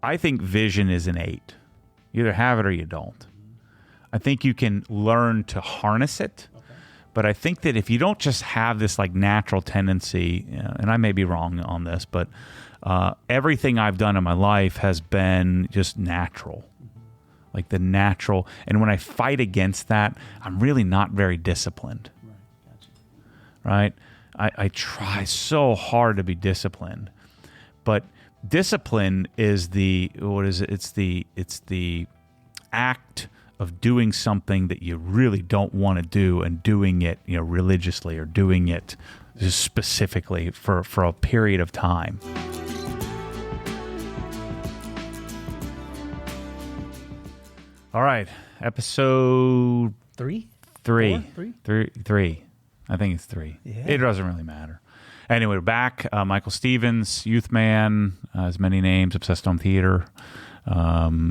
I think vision is innate. You either have it or you don't. I think you can learn to harness it, but I think that if you don't just have this like natural tendency, and I may be wrong on this, but everything I've done in my life has been just natural, like the natural. And when I fight against that, I'm really not very disciplined. Right? I try so hard to be disciplined, but discipline is it's the act of doing something that you really don't want to do and doing it, religiously, or doing it just specifically for a period of time. All right, episode three. I think it's 3. Yeah. It doesn't really matter. Anyway, we're back. Michael Stevens, youth man, has many names, Obsessed Home Theater.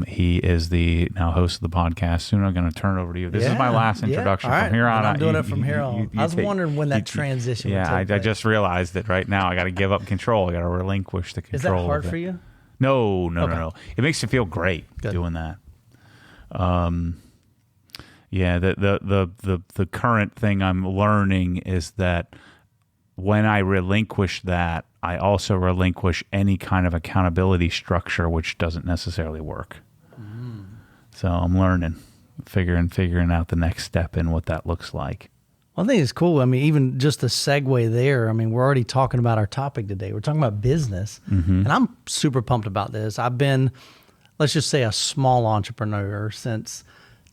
He is the now host of the podcast. Soon I'm going to turn it over to you. This is my last introduction. All From here on I'm out. doing it from here on. I was wondering when that transition would take I place. just realized that right now I got to give up control. I got to relinquish the control. Is that hard for you? No. It makes you feel great doing that. Yeah, the current thing I'm learning is that when I relinquish that, I also relinquish any kind of accountability structure, which doesn't necessarily work. So I'm learning, figuring out the next step in what that looks like. Well, I think it's cool. I mean, even just the segue there, I mean, we're already talking about our topic today. We're talking about business, and I'm super pumped about this. I've been, let's just say, a small entrepreneur since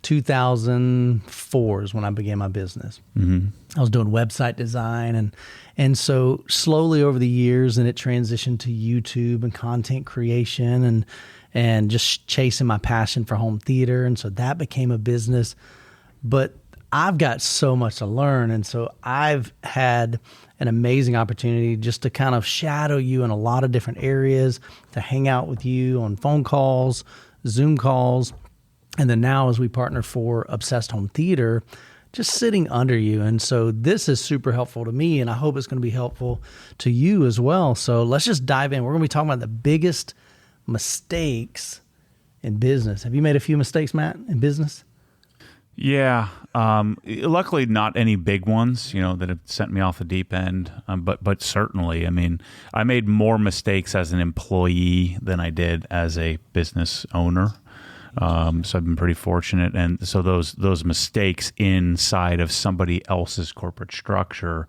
2004 is when I began my business. I was doing website design, and so slowly over the years, and it transitioned to YouTube and content creation, and just chasing my passion for home theater, and so that became a business. But I've got so much to learn, and so I've had an amazing opportunity just to kind of shadow you in a lot of different areas, to hang out with you on phone calls, Zoom calls. And then now as we partner for Obsessed Home Theater, just sitting under you. And so this is super helpful to me, and I hope it's going to be helpful to you as well. So let's just dive in. We're going to be talking about the biggest mistakes in business. Have you made a few mistakes, Matt, in business? Yeah. Luckily not any big ones, that have sent me off the deep end. But certainly, I mean, I made more mistakes as an employee than I did as a business owner. So I've been pretty fortunate. And so those mistakes inside of somebody else's corporate structure,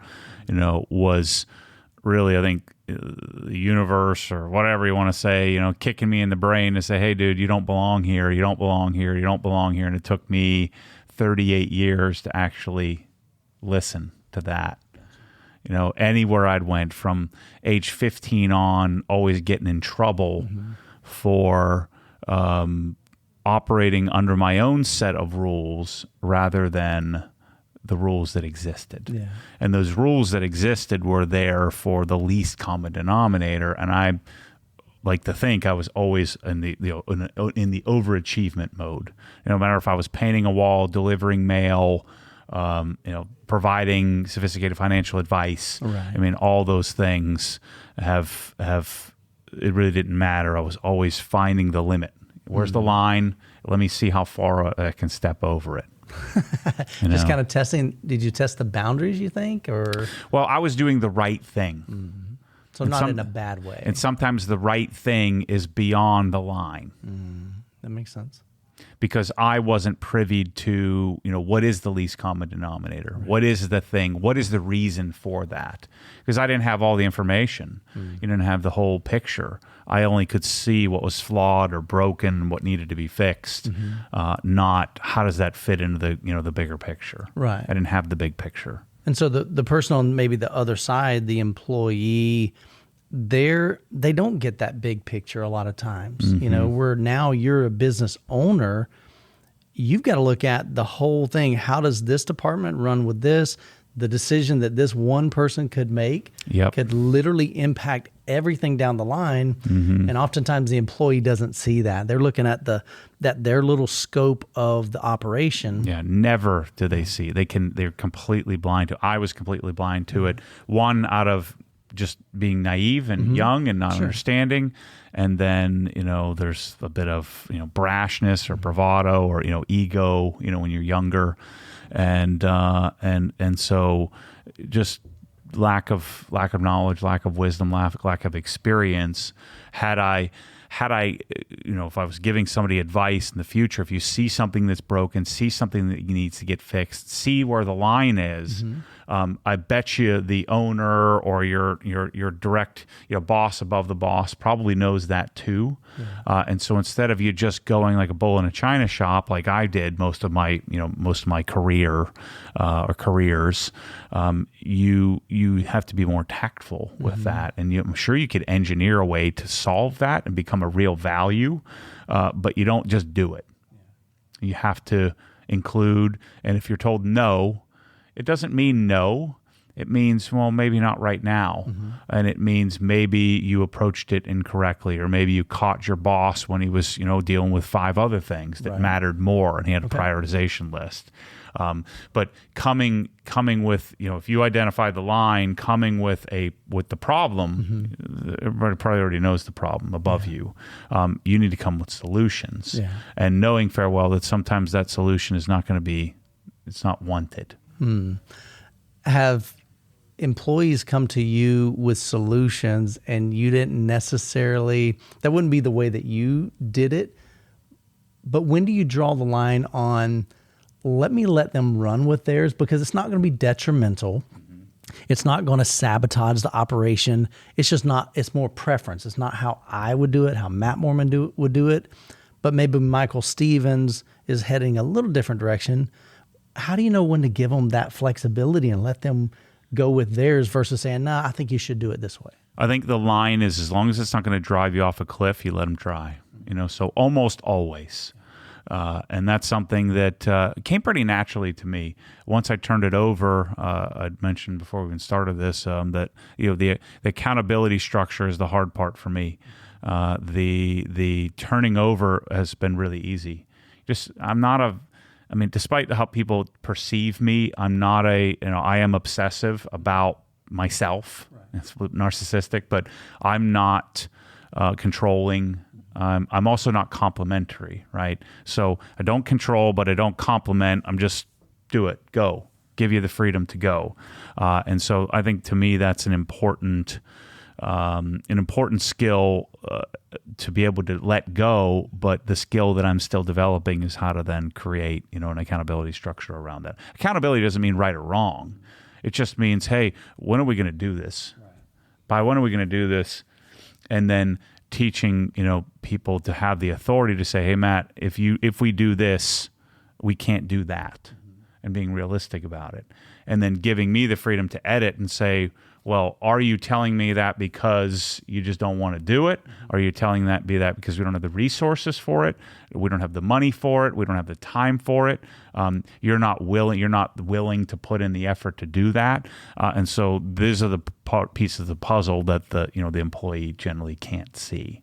was really, I think, the universe or whatever you want to say, kicking me in the brain to say, hey, dude, you don't belong here. You don't belong here. You don't belong here. And it took me 38 years to actually listen to that. Anywhere I'd went from age 15 on, always getting in trouble for operating under my own set of rules rather than the rules that existed. Yeah. And those rules that existed were there for the least common denominator. And I like to think I was always in the overachievement mode. No matter if I was painting a wall, delivering mail, providing sophisticated financial advice. Right. I mean, all those things have it really didn't matter. I was always finding the limit. Where's the line? Let me see how far I can step over it. Just kind of testing. Did you test the boundaries, you think? Or well, I was doing the right thing. So and not in a bad way. And sometimes the right thing is beyond the line. That makes sense. Because I wasn't privy to, what is the least common denominator? Right. What is the thing? What is the reason for that? Because I didn't have all the information. You didn't have the whole picture. I only could see what was flawed or broken, what needed to be fixed, not how does that fit into the, the bigger picture. Right. I didn't have the big picture. And so the person on maybe the other side, the employee, they don't get that big picture a lot of times. Where now you're a business owner, you've got to look at the whole thing. How does this department run with this? The decision that this one person could make could literally impact everything down the line. And oftentimes the employee doesn't see that. They're looking at their little scope of the operation. Yeah, never do they see. They're completely blind to. I was completely blind to it. One out of just being naive and young and not understanding. And then, there's a bit of, brashness or bravado or, ego, when you're younger. And so just lack of knowledge, lack of wisdom, lack of experience. Had I, if I was giving somebody advice in the future, if you see something that's broken, see something that needs to get fixed, see where the line is, I bet you the owner or your direct boss above the boss probably knows that too. Yeah. And so instead of you just going like a bull in a china shop, like I did most of my career or careers, you have to be more tactful with that. And I'm sure you could engineer a way to solve that and become a real value, but you don't just do it. You have to include, and if you're told no, it doesn't mean no. It means, well, maybe not right now. And it means maybe you approached it incorrectly, or maybe you caught your boss when he was, dealing with 5 other things that mattered more, and he had a prioritization list. But coming with, if you identify the line, coming with the problem, everybody probably already knows the problem above you. You need to come with solutions, and knowing fair well that sometimes that solution is not going to be, it's not wanted. Have employees come to you with solutions and you didn't necessarily, that wouldn't be the way that you did it, but when do you draw the line on, let them run with theirs, because it's not going to be detrimental. It's not going to sabotage the operation. It's just not, it's more preference. It's not how I would do it, how Matt Mormon would do it, but maybe Michael Stevens is heading a little different direction. How do you know when to give them that flexibility and let them go with theirs versus saying, nah, I think you should do it this way? I think the line is, as long as it's not going to drive you off a cliff, you let them try, so almost always. And that's something that came pretty naturally to me. Once I turned it over, I'd mentioned before we even started this, that the accountability structure is the hard part for me. The turning over has been really easy. Despite how people perceive me, I'm not I am obsessive about myself. Right. It's narcissistic, but I'm not controlling. I'm also not complimentary, right? So I don't control, but I don't compliment. I'm just do it, go, give you the freedom to go. And so I think to me that's an important skill to be able to let go, but the skill that I'm still developing is how to then create, an accountability structure around that. Accountability doesn't mean right or wrong. It just means, hey, when are we going to do this? Right. By when are we going to do this? And then teaching, people to have the authority to say, hey, Matt, if we do this, we can't do that, and being realistic about it. And then giving me the freedom to edit and say, well, are you telling me that because you just don't want to do it? Are you telling that because we don't have the resources for it? We don't have the money for it. We don't have the time for it. You're not willing to put in the effort to do that. And so these are the pieces of the puzzle that the employee generally can't see.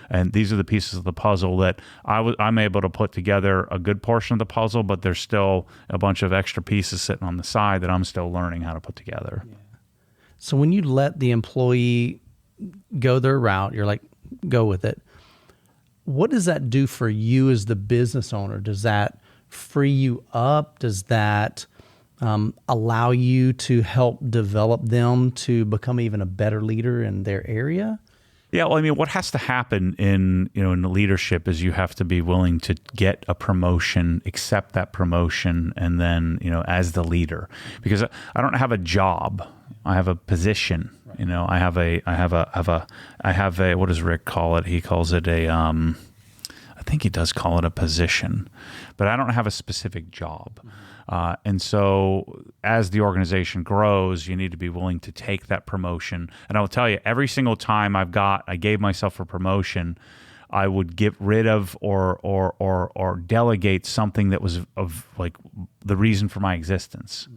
And these are the pieces of the puzzle that I'm able to put together a good portion of the puzzle, but there's still a bunch of extra pieces sitting on the side that I'm still learning how to put together. Yeah. So when you let the employee go their route, you're like, go with it. What does that do for you as the business owner? Does that free you up? Does that allow you to help develop them to become even a better leader in their area? Yeah, well, what has to happen in the leadership is you have to be willing to get a promotion, accept that promotion, and then as the leader, because I don't have a job, I have a position. Right. I have a what does Rick call it? He calls it I think he does call it a position, but I don't have a specific job. And so as the organization grows, you need to be willing to take that promotion. And I will tell you, every single time I gave myself a promotion, I would get rid of or delegate something that was of like the reason for my existence.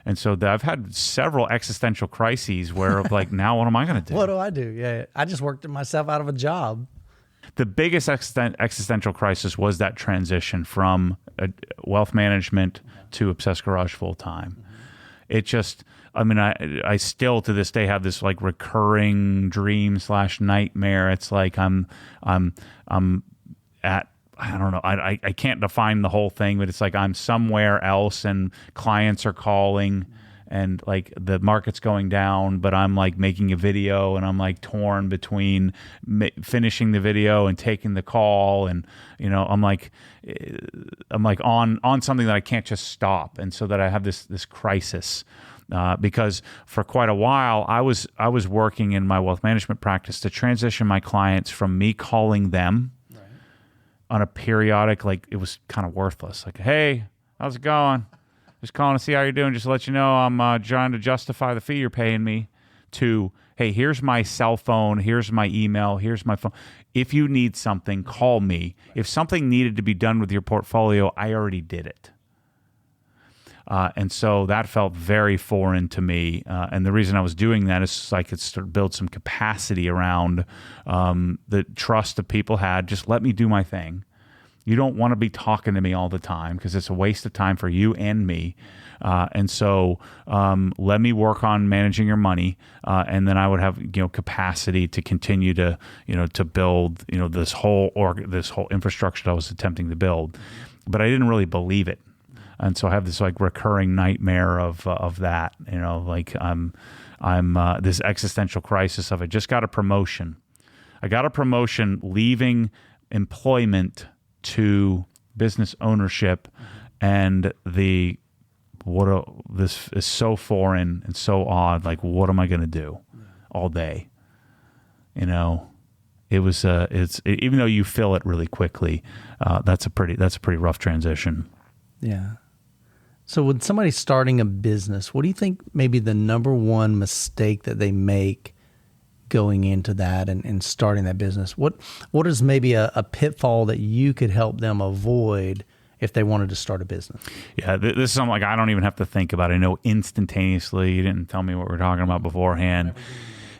And so I've had several existential crises where like, now what am I going to do? What do I do? Yeah, I just worked myself out of a job. The biggest existential crisis was that transition from wealth management to Obsessed Garage full time. It just, I mean, I still to this day have this like recurring dream / nightmare. It's like I'm at, I don't know, I can't define the whole thing, but it's like I'm somewhere else and clients are calling and like the market's going down, but I'm like making a video and I'm like torn between finishing the video and taking the call. And, you know, I'm like on something that I can't just stop. And so that I have this crisis. Because for quite a while, I was working in my wealth management practice to transition my clients from me calling them on a periodic, like it was kind of worthless. Like, hey, how's it going? Just calling to see how you're doing. Just to let you know, I'm trying to justify the fee you're paying me. To, hey, here's my cell phone. Here's my email. Here's my phone. If you need something, call me. If something needed to be done with your portfolio, I already did it. And so that felt very foreign to me. And the reason I was doing that is so I could start to build some capacity around the trust that people had. Just let me do my thing. You don't want to be talking to me all the time because it's a waste of time for you and me. And so let me work on managing your money. And then I would have, capacity to continue to, to build, this whole infrastructure that I was attempting to build. But I didn't really believe it. And so I have this like recurring nightmare of that, like I'm this existential crisis of I just got a promotion. I got a promotion leaving employment to business ownership, and this is so foreign and so odd. Like, what am I going to do all day? It was even though you feel it really quickly, that's a pretty rough transition. Yeah. So when somebody's starting a business, what do you think maybe the number one mistake that they make going into that and starting that business? What is maybe a pitfall that you could help them avoid if they wanted to start a business? Yeah, this is something like I don't even have to think about it. I know instantaneously. You didn't tell me what we were talking about beforehand.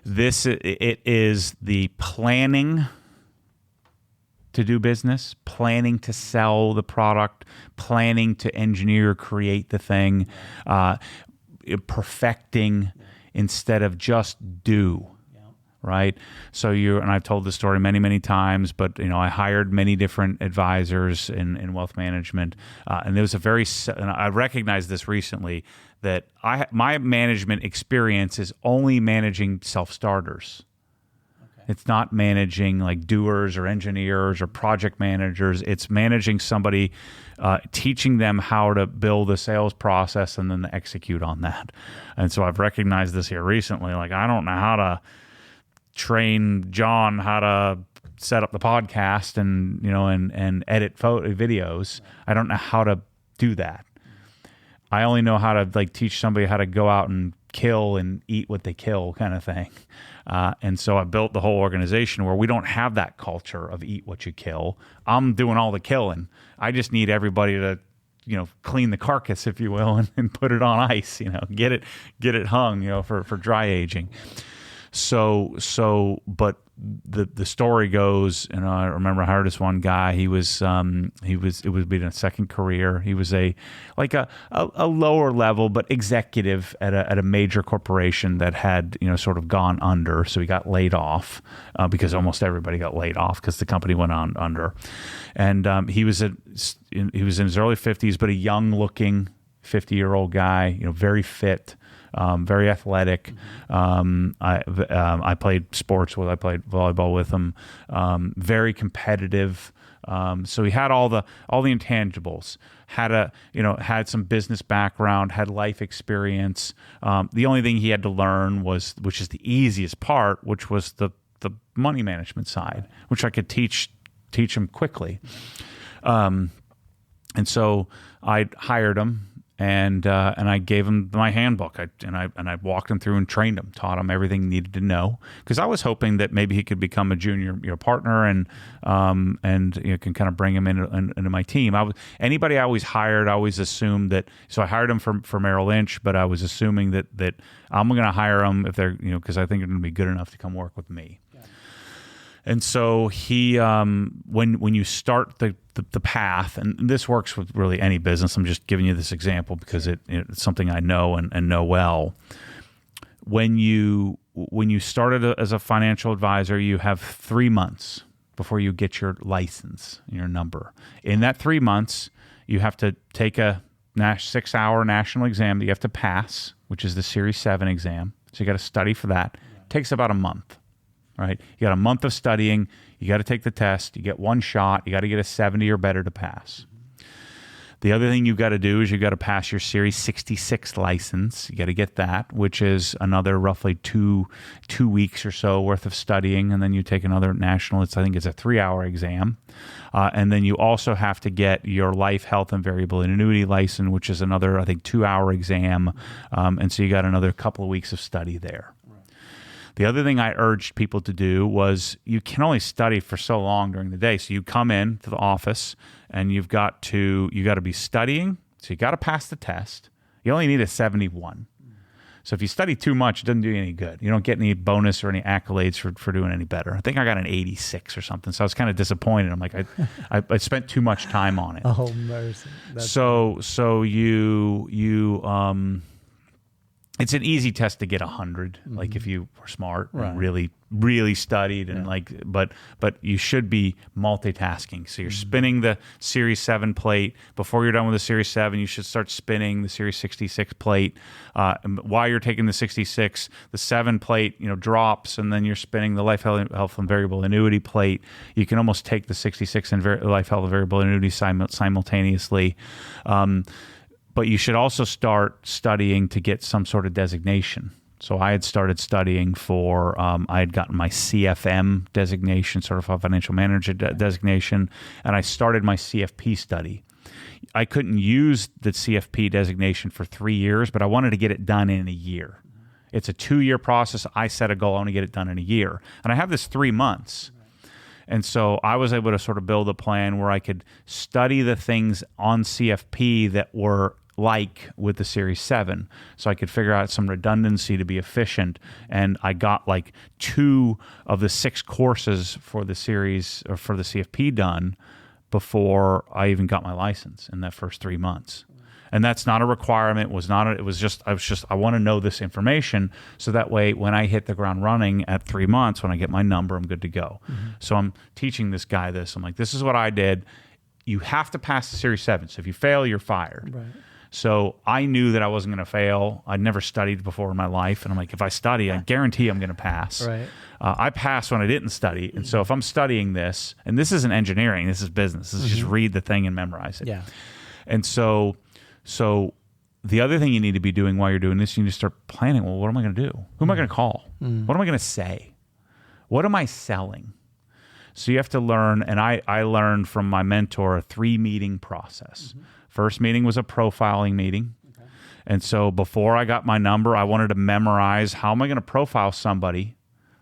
It is the planning to do business, planning to sell the product, planning to engineer, create the thing, perfecting instead of just do. Right. So and I've told this story many, many times, but I hired many different advisors in wealth management, and there was and I recognized this recently that my management experience is only managing self-starters. Okay. It's not managing like doers or engineers or project managers. It's managing somebody, teaching them how to build a sales process and then execute on that. And so I've recognized this here recently. Like, I don't know how to train John how to set up the podcast and and edit videos. I don't know how to do that. I only know how to like teach somebody how to go out and kill and eat what they kill, kind of thing. And so I built the whole organization where we don't have that culture of eat what you kill. I'm doing all the killing. I just need everybody to clean the carcass, if you will, and put it on ice. Get it hung for dry aging. But the story goes, and I remember I hired this one guy. It was being a second career. He was a lower level but executive at a major corporation that had sort of gone under. So he got laid off because almost everybody got laid off because the company went on under. And he was in his early 50s, but a young looking 50-year-old guy. Very fit. Very athletic. I played sports with. I played volleyball with him. Very competitive. So he had all the intangibles. Had some business background. Had life experience. The only thing he had to learn which is the easiest part, which was the money management side, which I could teach him quickly. And so I hired him. And I gave him my handbook. I walked him through and trained him, taught him everything he needed to know. Because I was hoping that maybe he could become a junior partner and can kind of bring him into my team. Anybody I always hired, I always assumed that. So I hired him for Merrill Lynch, but I was assuming that I'm going to hire them if they're because I think they're going to be good enough to come work with me. And so he, when you start the path, and this works with really any business, I'm just giving you this example because it's something I know and know well. When you started as a financial advisor, you have 3 months before you get your license, your number. In that 3 months, you have to take a 6-hour national exam that you have to pass, which is the Series 7 exam. So you got to study for that. It takes about a month. Right? You got a month of studying. You got to take the test. You get one shot. You got to get a 70 or better to pass. The other thing you've got to do is you've got to pass your Series 66 license. You got to get that, which is another roughly two weeks or so worth of studying. And then you take another national. I think it's a 3-hour exam. And then you also have to get your life, health, and variable annuity license, which is another, I think, 2-hour exam. And so you got another couple of weeks of study there. The other thing I urged people to do was you can only study for so long during the day. So you come in to the office and you've got to be studying. So you got to pass the test. You only need a 71. So if you study too much, it doesn't do you any good. You don't get any bonus or any accolades for doing any better. I think I got an 86 or something. So I was kind of disappointed. I'm like, I spent too much time on it. Oh, mercy. So you it's an easy test to get 100, like if you were smart and really studied and but you should be multitasking. So you're spinning the Series 7 plate. Before you're done with the Series 7, you should start spinning the Series 66 plate. And while you're taking the 66, the 7 plate, drops, and then you're spinning the life, health, and variable annuity plate. You can almost take the 66 and life, health, and variable annuity simultaneously. But you should also start studying to get some sort of designation. So I had started studying for, I had gotten my CFM designation, Certified Financial Manager designation, and I started my CFP study. I couldn't use the CFP designation for 3 years, but I wanted to get it done in a year. It's a 2-year process. I set a goal, I want to get it done in a year. And I have this 3 months. And so I was able to sort of build a plan where I could study the things on CFP that were like with the Series 7. So I could figure out some redundancy to be efficient. And I got like 2 of the 6 courses for the series or for the CFP done before I even got my license in that first 3 months. And that's not a requirement. I want to know this information so that way when I hit the ground running at 3 months, when I get my number, I'm good to go. So I'm teaching this guy this. I'm like, this is what I did. You have to pass the Series 7. So if you fail, you're fired. Right. So I knew that I wasn't going to fail. I'd never studied before in my life. And I'm like, if I study, I guarantee I'm going to pass. Right. I passed when I didn't study. And so if I'm studying this, and this isn't engineering, this is business. This is just read the thing and memorize it. Yeah. And so the other thing you need to be doing while you're doing this, you need to start planning, well, what am I going to do? Who am I going to call? What am I going to say? What am I selling? So you have to learn, and I learned from my mentor a 3-meeting process. First meeting was a profiling meeting. Okay. And so before I got my number, I wanted to memorize how am I going to profile somebody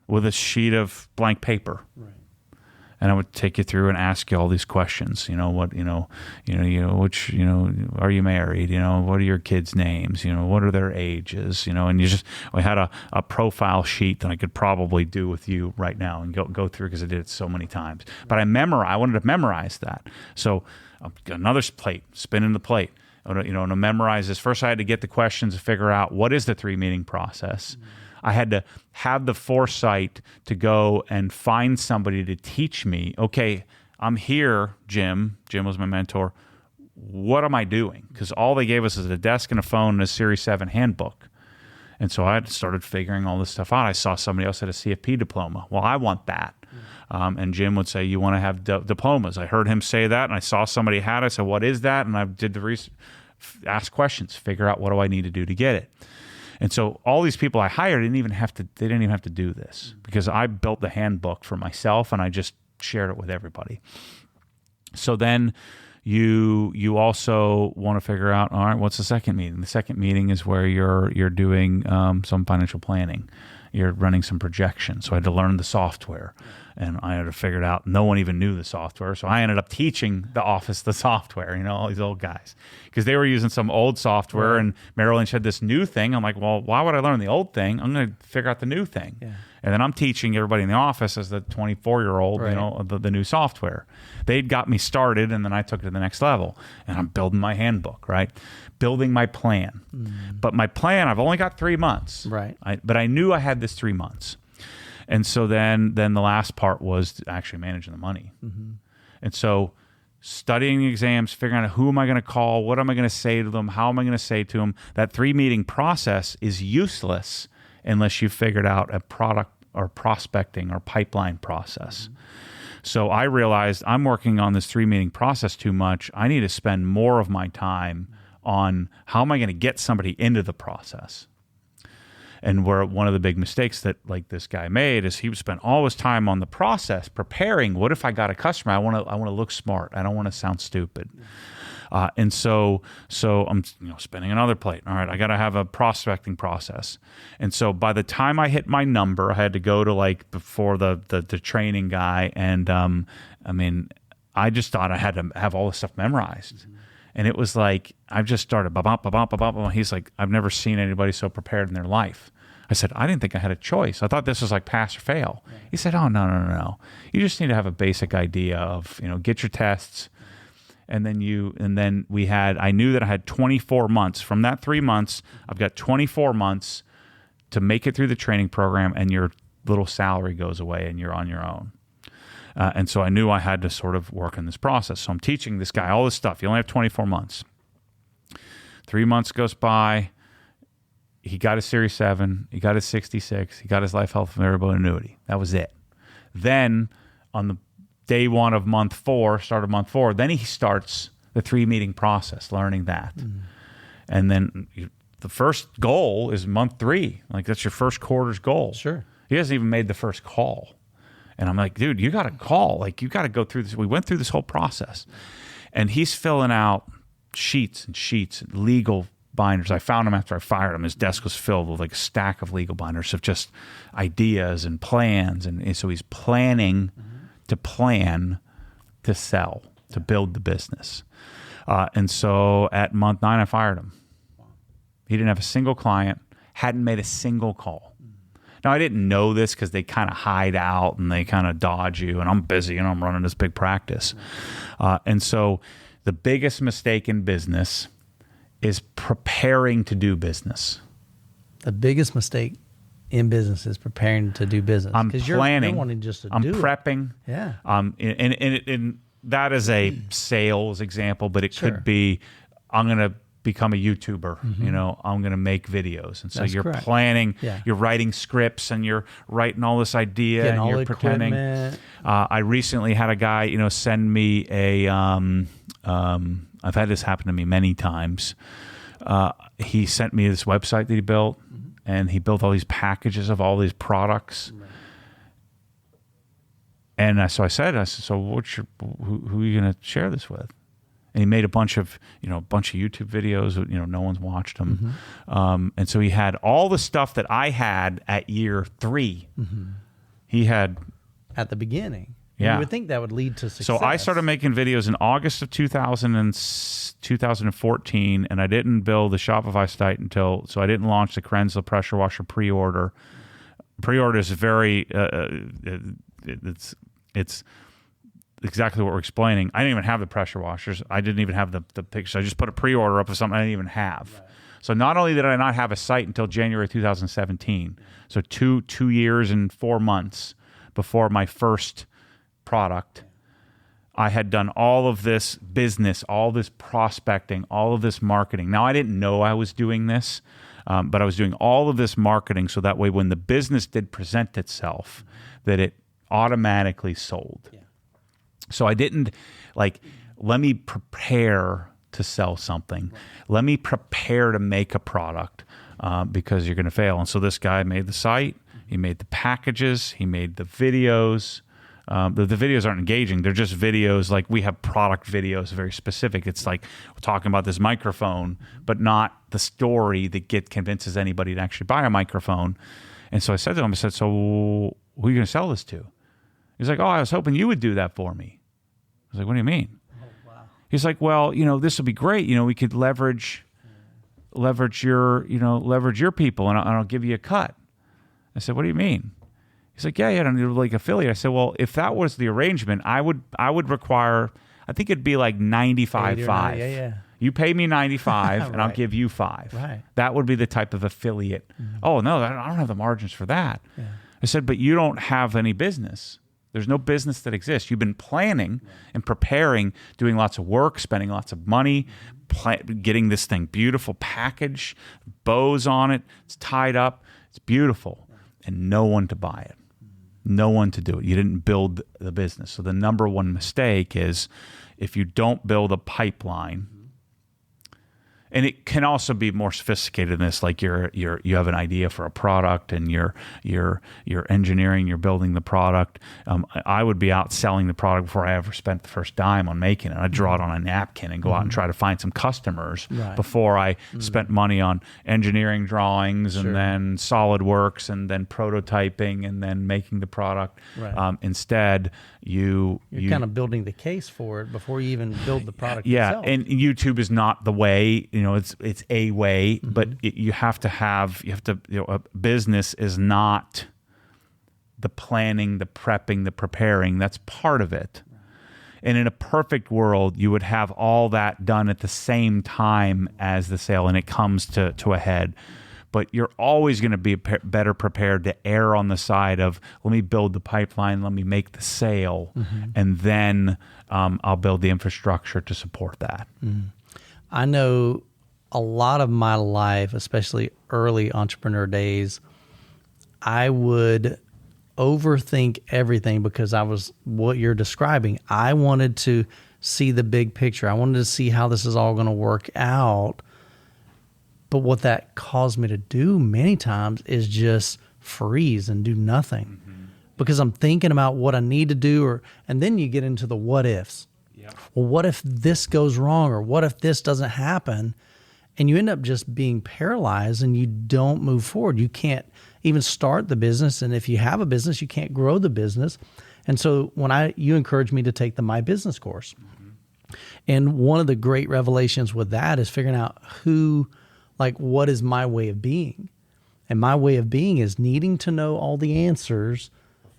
with a sheet of blank paper. Right. And I would take you through and ask you all these questions. Are you married? What are your kids' names? What are their ages? And we had a profile sheet that I could probably do with you right now and go through because I did it so many times. But I wanted to memorize that. So another plate, spinning the plate. To memorize this. First, I had to get the questions to figure out what is the 3-meeting process. I had to have the foresight to go and find somebody to teach me, okay, I'm here, Jim. Jim was my mentor. What am I doing? Because all they gave us is a desk and a phone and a Series 7 handbook. And so I started figuring all this stuff out. I saw somebody else had a CFP diploma. Well, I want that. And Jim would say, you want to have diplomas. I heard him say that, and I saw somebody had it. I said, what is that? And I did the research, ask questions, figure out what do I need to do to get it. And so all these people I hired didn't even have to do this because I built the handbook for myself and I just shared it with everybody. So then you also want to figure out, all right, what's the second meeting? The second meeting is where you're doing some financial planning. You're running some projections. So I had to learn the software. And I had to figure it out. No one even knew the software. So I ended up teaching the office the software, all these old guys. Because they were using some old software and Merrill Lynch had this new thing. I'm like, well, why would I learn the old thing? I'm going to figure out the new thing. Yeah. And then I'm teaching everybody in the office as the 24-year-old, Right. you know, the new software. They'd got me started, and then I took it to the next level. And I'm building my handbook, right? Building my plan. But my plan, I've only got 3 months. Right. But I knew I had this 3 months. And so then the last part was actually managing the money. And so studying the exams, figuring out who am I going to call, what am I going to say to them, how am I going to say to them. That 3-meeting process is useless unless you've figured out a product or prospecting or pipeline process. So I realized I'm working on this 3-meeting process too much. I need to spend more of my time on how am I going to get somebody into the process. And where one of the big mistakes that like this guy made is he would spend all his time on the process preparing. What if I got a customer? I want to look smart. I don't want to sound stupid. And so I'm spinning another plate. All right, I got to have a prospecting process. And so by the time I hit my number, I had to go to like before the training guy, and I just thought I had to have all this stuff memorized. And it was like, I've just started, he's like, I've never seen anybody so prepared in their life. I said, I didn't think I had a choice. I thought this was like pass or fail. Right. He said, oh, no. You just need to have a basic idea of, get your tests. And then I knew that I had 24 months. From that 3 months, I've got 24 months to make it through the training program, and your little salary goes away and you're on your own. And so I knew I had to sort of work in this process. So I'm teaching this guy all this stuff. You only have 24 months. 3 months goes by. He got his Series 7. He got his 66. He got his life, health, and variable annuity. That was it. Then on the day 1 of month 4, start of month 4, then he starts the 3-meeting process, learning that. And then the first goal is month 3. Like that's your first quarter's goal. Sure. He hasn't even made the first call. And I'm like, dude, you got to call. Like, you got to go through this. We went through this whole process. And he's filling out sheets and sheets, legal binders. I found him after I fired him. His desk was filled with like a stack of legal binders of just ideas and plans. And so he's planning to plan to sell, to build the business. And so at month 9, I fired him. He didn't have a single client, hadn't made a single call. Now, I didn't know this because they kind of hide out and they kind of dodge you, and I'm busy and I'm running this big practice. And so the biggest mistake in business is preparing to do business. The biggest mistake in business is preparing to do business. I'm planning. You're wanting just to I'm do prepping. It. Yeah. And that is a sales example, but it could be, I'm going to become a YouTuber, I'm going to make videos. And so That's you're correct. planning, Yeah. You're writing scripts and you're writing all this idea Getting and you're pretending. I recently had a guy, send me I've had this happen to me many times. He sent me this website that he built, and he built all these packages of all these products. Right. And so I said, so who are you going to share this with? And he made a bunch of YouTube videos. No one's watched them. And so he had all the stuff that I had at year 3. He had at the beginning. Yeah. You would think that would lead to success. So I started making videos in August of 2014, and I didn't build the Shopify site so I didn't launch the Krenzel pressure washer pre-order. Pre-order is very, it's exactly what we're explaining. I didn't even have the pressure washers. I didn't even have the pictures. I just put a pre-order up of something I didn't even have. Right. So not only did I not have a site until January 2017, so two years and 4 months before my first product, I had done all of this business, all this prospecting, all of this marketing. Now, I didn't know I was doing this, but I was doing all of this marketing so that way when the business did present itself, that it automatically sold. Yeah. So I didn't let me prepare to sell something. Right. Let me prepare to make a product because you're going to fail. And so this guy made the site. He made the packages. He made the videos. The videos aren't engaging. They're just videos. Like we have product videos, very specific. It's like we're talking about this microphone, but not the story that convinces anybody to actually buy a microphone. And so I said to him, so who are you going to sell this to? He's like, I was hoping you would do that for me. I was like, what do you mean? Oh, wow. He's like, well, this would be great. We could leverage your people and I'll give you a cut. I said, what do you mean? He's like, yeah, like affiliate. I said, well, if that was the arrangement, I would require, I think it'd be like 95-5. Yeah. You pay me 95 and I'll Right. give you 5. Right. That would be the type of affiliate. Oh, no, I don't have the margins for that. Yeah. I said, but you don't have any business. There's no business that exists. You've been planning and preparing, doing lots of work, spending lots of money, getting this thing beautiful package, bows on it, it's tied up, it's beautiful, and no one to buy it. No one to do it. You didn't build the business. So the number one mistake is if you don't build a pipeline, and it can also be more sophisticated than this, like you have an idea for a product and you're engineering, you're building the product. I would be out selling the product before I ever spent the first dime on making it. I'd draw it on a napkin and go out and try to find some customers before I spent money on engineering drawings and then SolidWorks and then prototyping and then making the product. Right. Instead, you're kind of building the case for it before you even build the product yeah, itself. and YouTube is not the way. It's a way, but a business is not the planning, the prepping, the preparing. That's part of it. And in a perfect world, you would have all that done at the same time as the sale, and it comes to a head. But you're always going to be better prepared to err on the side of, let me build the pipeline, let me make the sale, and then I'll build the infrastructure to support that. I know a lot of my life, especially early entrepreneur days, I would overthink everything because I was what you're describing. I wanted to see the big picture. I wanted to see how this is all going to work out. But what that caused me to do many times is just freeze and do nothing because I'm thinking about what I need to do, and then you get into the what ifs. Yep. Well, what if this goes wrong, or what if this doesn't happen? And you end up just being paralyzed and you don't move forward. You can't even start the business. And if you have a business, you can't grow the business. And so you encouraged me to take the My Business course. And one of the great revelations with that is figuring out what is my way of being? And my way of being is needing to know all the answers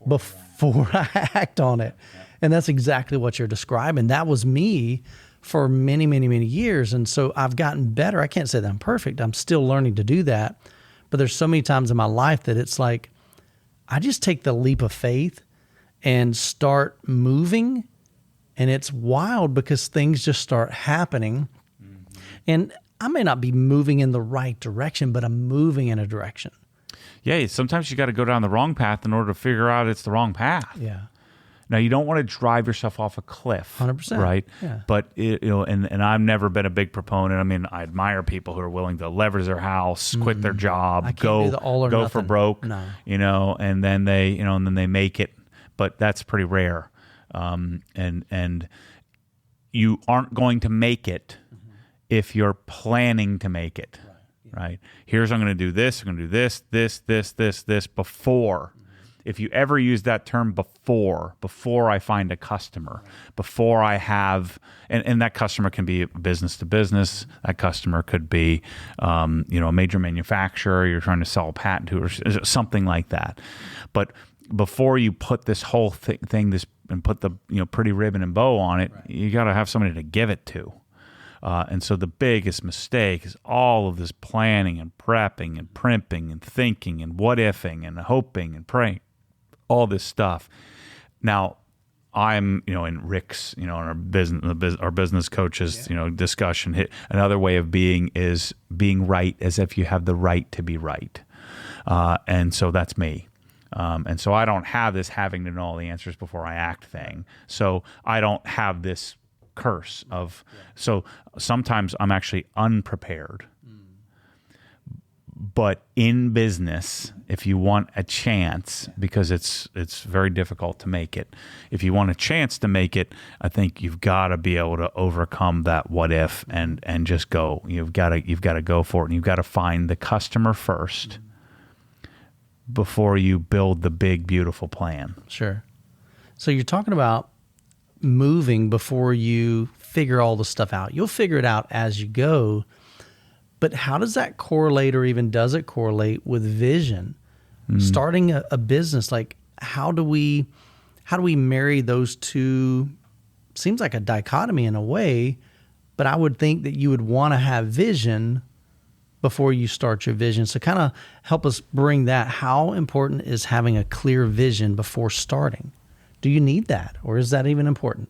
before I act on it. And that's exactly what you're describing. That was me for many, many, many years. And so I've gotten better. I can't say that I'm perfect. I'm still learning to do that. But there's so many times in my life that it's like, I just take the leap of faith and start moving. And it's wild because things just start happening. And I may not be moving in the right direction, but I'm moving in a direction. Yeah, sometimes you got to go down the wrong path in order to figure out it's the wrong path. Yeah. Now, you don't want to drive yourself off a cliff, 100%, right? Yeah. But and I've never been a big proponent. I mean, I admire people who are willing to leverage their house, quit their job, do the all or go nothing. for broke, No. and then they make it. But that's pretty rare, and you aren't going to make it if you're planning to make it. Right? Here's I'm going to do this. I'm going to do this before. If you ever use that term before I find a customer, before I have, and that customer can be business to business, that customer could be, a major manufacturer you're trying to sell a patent to, or something like that. But before you put this whole thing, and put the pretty ribbon and bow on it, you got to have somebody to give it to. And so the biggest mistake is all of this planning and prepping and primping and thinking and what-ifing and hoping and praying, all this stuff. Now, I'm, in Rick's, our business coaches, discussion. Another way of being is being right as if you have the right to be right. And so that's me. And so I don't have this having to know all the answers before I act thing. So I don't have this curse of, so sometimes I'm actually unprepared. But in business, if you want a chance, because it's very difficult to make it, if you want a chance to make it, I think you've got to be able to overcome that what if and just go. You've got to go for it, and you've got to find the customer first before you build the big, beautiful plan. Sure. So you're talking about moving before you figure all the stuff out. You'll figure it out as you go. But how does that correlate, or even does it correlate with vision? Starting a business, like how do we marry those two? Seems like a dichotomy in a way, but I would think that you would want to have vision before you start your vision. So kind of help us bring that. How important is having a clear vision before starting? Do you need that, or is that even important?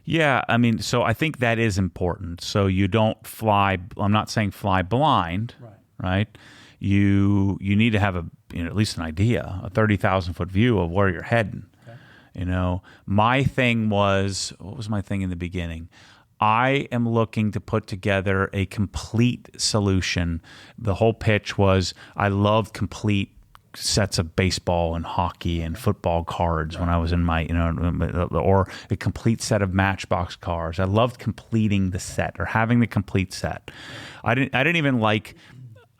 Yeah, I mean, so I think that is important. So you don't fly. I'm not saying fly blind, right? You need to have at least an idea, a 30,000-foot view of where you're heading. Okay. My thing was, what was my thing in the beginning? I am looking to put together a complete solution. The whole pitch was I loved complete sets of baseball and hockey and football cards when I was in my, or a complete set of Matchbox cars. I loved completing the set or having the complete set. I didn't even like,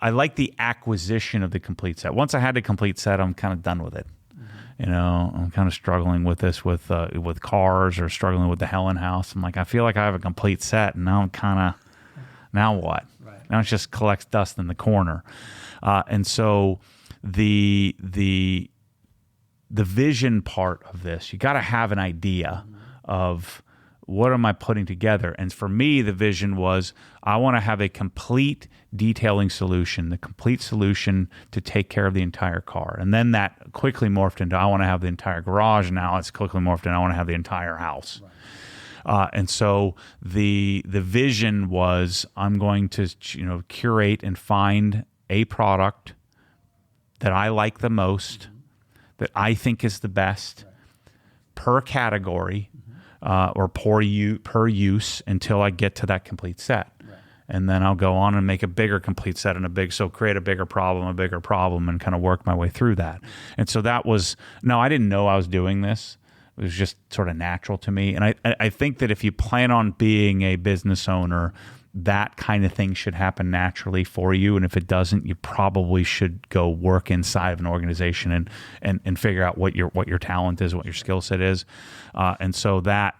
I like the acquisition of the complete set. Once I had the complete set, I'm kind of done with it. I'm kind of struggling with this with cars, or struggling with the Hell in House. I'm like, I feel like I have a complete set, and now I'm kind of, now what? Right. Now it just collects dust in the corner. And so the vision part of this, you got to have an idea of what am I putting together. And for me, the vision was I want to have a complete detailing solution, the complete solution to take care of the entire car. And then that quickly morphed into I want to have the entire garage. And now it's quickly morphed into I want to have the entire house. Right. And so the vision was I'm going to curate and find a product that I like the most, that I think is the best per category, or per use until I get to that complete set. Right. And then I'll go on and make a bigger complete set and create a bigger problem, and kind of work my way through that. And so that was, I didn't know I was doing this. It was just sort of natural to me. And I think that if you plan on being a business owner, that kind of thing should happen naturally for you. And if it doesn't, you probably should go work inside of an organization and figure out what your talent is, what your skill set is. And so that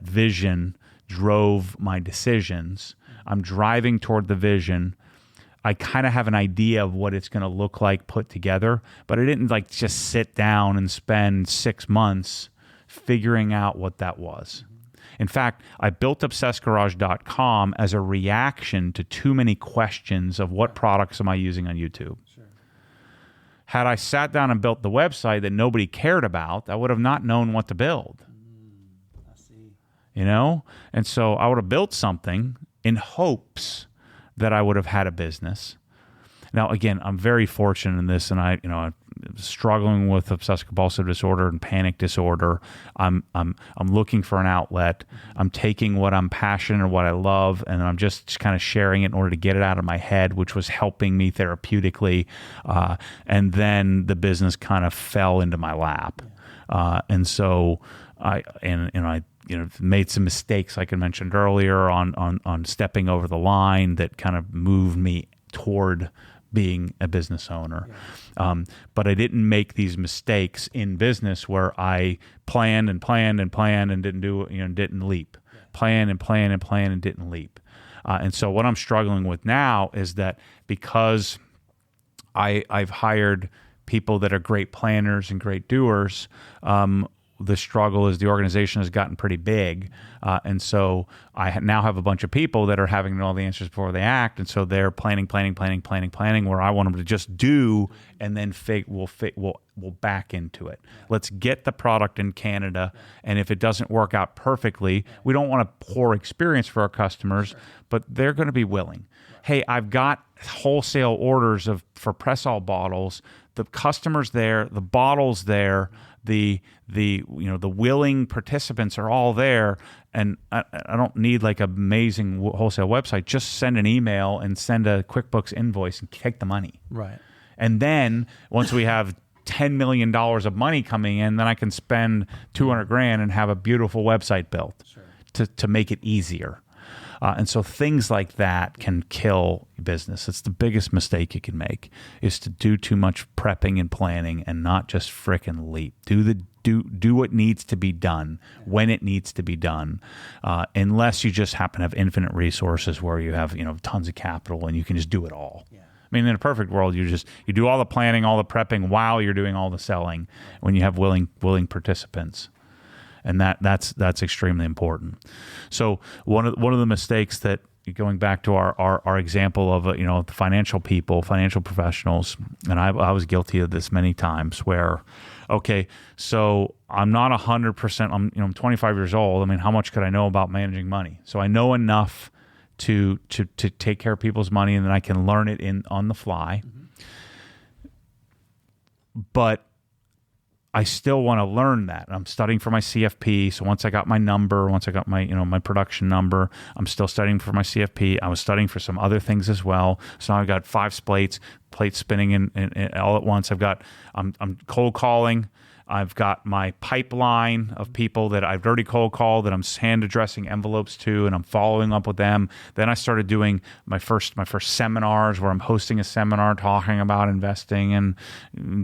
vision drove my decisions. I'm driving toward the vision. I kind of have an idea of what it's going to look like put together, but I didn't just sit down and spend 6 months figuring out what that was. In fact, I built ObsessedGarage.com as a reaction to too many questions of what products am I using on YouTube. Sure. Had I sat down and built the website that nobody cared about, I would have not known what to build. I see. And so I would have built something in hopes that I would have had a business. Now, again, I'm very fortunate in this, and I'm struggling with obsessive compulsive disorder and panic disorder. I'm looking for an outlet. I'm taking what I'm passionate and what I love, and I'm just kind of sharing it in order to get it out of my head, which was helping me therapeutically. And then the business kind of fell into my lap, and so I made some mistakes, like I mentioned earlier, on stepping over the line that kind of moved me toward being a business owner. Yeah. But I didn't make these mistakes in business where I planned and didn't do it, didn't leap. Yeah. Plan and didn't leap. And so what I'm struggling with now is that because I've hired people that are great planners and great doers, the struggle is the organization has gotten pretty big. And so I now have a bunch of people that are having all the answers before they act. And so they're planning, where I want them to just do, and then we'll back into it. Let's get the product in Canada. And if it doesn't work out perfectly, we don't want a poor experience for our customers, but they're going to be willing. Hey, I've got wholesale orders for Press-All bottles. The customer's there, the bottle's there, the willing participants are all there, and I don't need like an amazing wholesale website. Just send an email and send a QuickBooks invoice and take the money. Right. And then once we have $10 million of money coming in, then I can spend $200,000 and have a beautiful website built. Sure. to make it easier. And so things like that can kill business. It's the biggest mistake you can make, is to do too much prepping and planning and not just frickin' leap. Do what needs to be done when it needs to be done, unless you just happen to have infinite resources where you have tons of capital and you can just do it all. Yeah. I mean, in a perfect world, you do all the planning, all the prepping while you're doing all the selling when you have willing participants. And that's extremely important. So one of the mistakes that, going back to our example of the financial professionals, and I was guilty of this many times, where okay, so I'm not 100%. I'm 25 years old. I mean, how much could I know about managing money? So I know enough to take care of people's money, and then I can learn it on the fly. But I still want to learn that. I'm studying for my CFP. So once I got my number, once I got my my production number, I'm still studying for my CFP. I was studying for some other things as well. So now I've got 5 plates spinning in all at once. I'm cold calling. I've got my pipeline of people that I've already cold called, that I'm hand addressing envelopes to, and I'm following up with them. Then I started doing my first seminars, where I'm hosting a seminar talking about investing and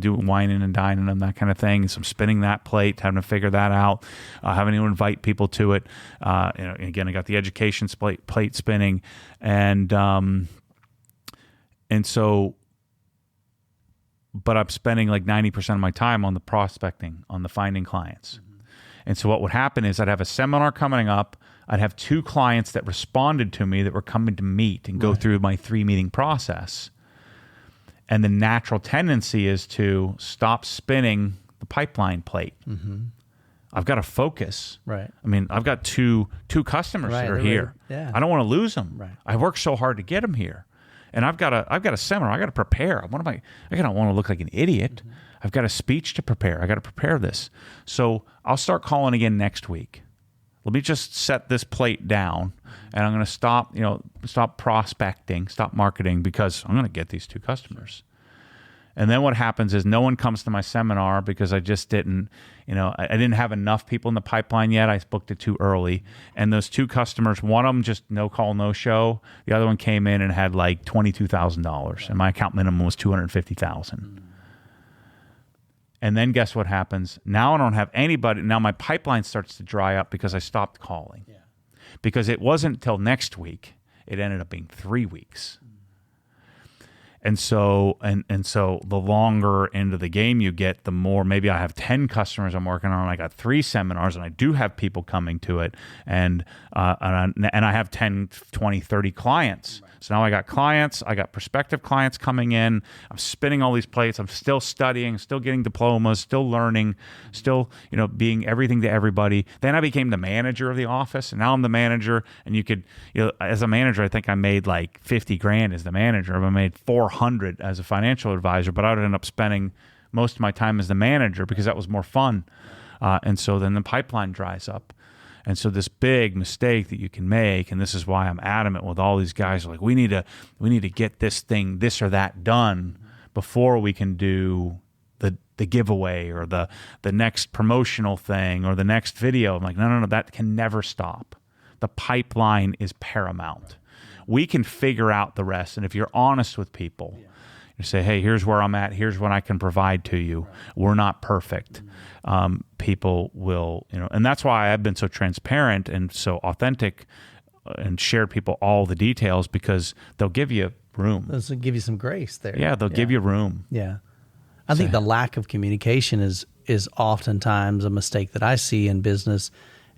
doing wining and dining and that kind of thing. So I'm spinning that plate, having to figure that out, having to invite people to it. Again, I got the education plate spinning, and so. But I'm spending like 90% of my time on the prospecting, on the finding clients. And so what would happen is I'd have a seminar coming up. I'd have 2 clients that responded to me that were coming to meet and go through my 3-meeting process. And the natural tendency is to stop spinning the pipeline plate. I've got to focus. Right. I mean, I've got two customers that are here. Yeah. I don't want to lose them. Right. I worked so hard to get them here. And I've got a seminar. I got to prepare. I don't want to look like an idiot. I've got a speech to prepare. I got to prepare this. So I'll start calling again next week. Let me just set this plate down, and I'm going to stop prospecting, stop marketing, because I'm going to get these 2 customers. And then what happens is no one comes to my seminar because I just didn't, I didn't have enough people in the pipeline yet. I booked it too early. And those 2 customers, one of them just no call, no show. The other one came in and had like $22,000, and my account minimum was $250,000. And then guess what happens? Now I don't have anybody. Now my pipeline starts to dry up because I stopped calling. Yeah. Because it wasn't until next week. It ended up being 3 weeks. And so the longer into the game you get, the more. Maybe I have 10 customers I'm working on. I got 3 seminars, and I do have people coming to it, and I have 10, 20, 30 clients. Right. So now I got clients, I got prospective clients coming in. I'm spinning all these plates. I'm still studying, still getting diplomas, still learning, still being everything to everybody. Then I became the manager of the office, and now I'm the manager. And you could, as a manager, I think I made like $50,000 as the manager. I made $400 as a financial advisor, but I would end up spending most of my time as the manager because that was more fun. And so then the pipeline dries up. And so this big mistake that you can make, and this is why I'm adamant with all these guys, like we need to get this or that done before we can do the giveaway or the next promotional thing or the next video. I'm like, no, that can never stop. The pipeline is paramount. We can figure out the rest. And if you're honest with people, you say, hey, here's where I'm at. Here's what I can provide to you. We're not perfect. People will, and that's why I've been so transparent and so authentic and shared people all the details, because they'll give you room. They'll give you some grace there. Yeah, they'll give you room. Yeah. I think the lack of communication is oftentimes a mistake that I see in business,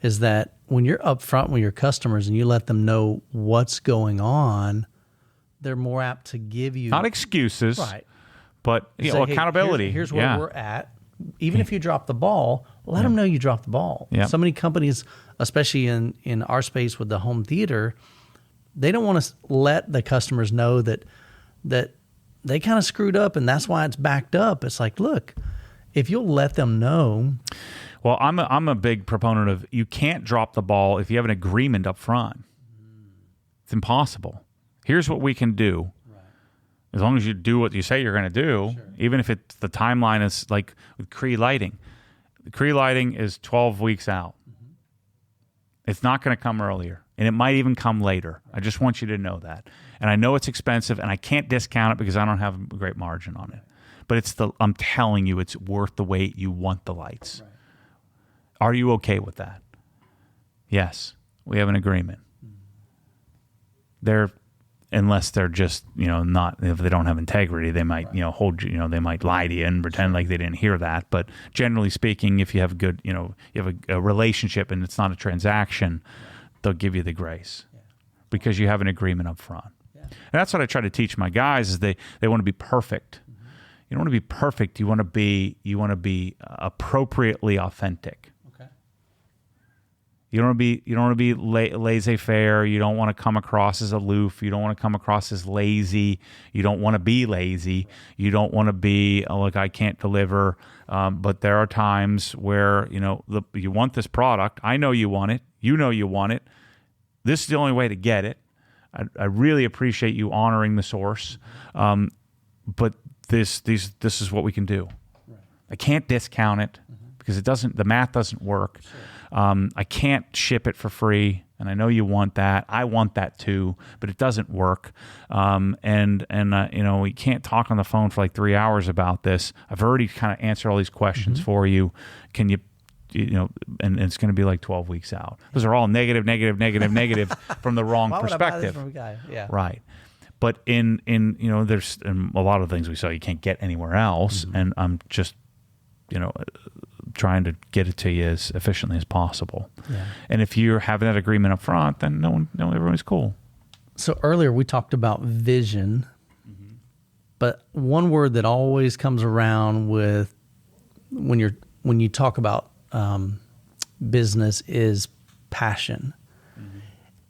is that when you're upfront with your customers and you let them know what's going on, they're more apt to give you... Not excuses, right? But accountability. Here's where we're at. Even if you drop the ball, let them know you dropped the ball. Yeah. So many companies, especially in our space with the home theater, they don't want to let the customers know that they kind of screwed up and that's why it's backed up. It's like, look, if you'll let them know... Well, I'm a big proponent of, you can't drop the ball if you have an agreement up front. It's impossible. Here's what we can do. Right. As long as you do what you say you're going to do, sure. Even if it's the timeline is like with Cree lighting. The Cree lighting is 12 weeks out. Mm-hmm. It's not going to come earlier, and it might even come later. Right. I just want you to know that. And I know it's expensive, and I can't discount it because I don't have a great margin on it. But I'm telling you, it's worth the wait. You want the lights. Right. Are you okay with that? Yes, we have an agreement. unless they're just, not, if they don't have integrity, they might, hold you, they might lie to you and pretend like they didn't hear that. But generally speaking, if you have good, you have a relationship and it's not a transaction, they'll give you the grace because you have an agreement up front. And that's what I try to teach my guys is they want to be perfect. You don't want to be perfect. You want to be appropriately authentic. You don't want to be laissez-faire. You don't want to come across as aloof. You don't want to come across as lazy. You don't want to be lazy. You don't want to be look, I can't deliver. But there are times where you want this product. I know you want it. You know you want it. This is the only way to get it. I really appreciate you honoring the source. But this is what we can do. I can't discount it because the math doesn't work. I can't ship it for free, and I know you want that. I want that too, but it doesn't work. We can't talk on the phone for like 3 hours about this. I've already kind of answered all these questions for you. Can you, and it's going to be like 12 weeks out. Those are all negative from the wrong perspective. Why would I buy this from a guy? Yeah. Right. But there's a lot of things we saw you can't get anywhere else, and I'm just, trying to get it to you as efficiently as possible. Yeah. And if you're having that agreement up front, then everybody's cool. So earlier we talked about vision, but one word that always comes around with when you talk about business is passion.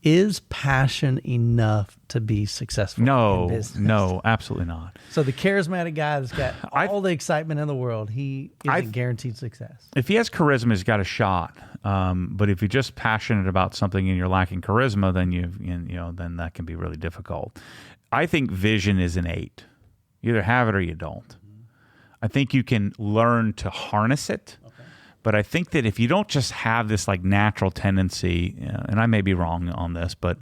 Is passion enough to be successful in business? No, absolutely not. So the charismatic guy that's got all the excitement in the world, he isn't guaranteed success. If he has charisma, he's got a shot. But if you're just passionate about something and you're lacking charisma, then then that can be really difficult. I think vision is innate. You either have it or you don't. I think you can learn to harness it. But I think that if you don't just have this like natural tendency, and I may be wrong on this, but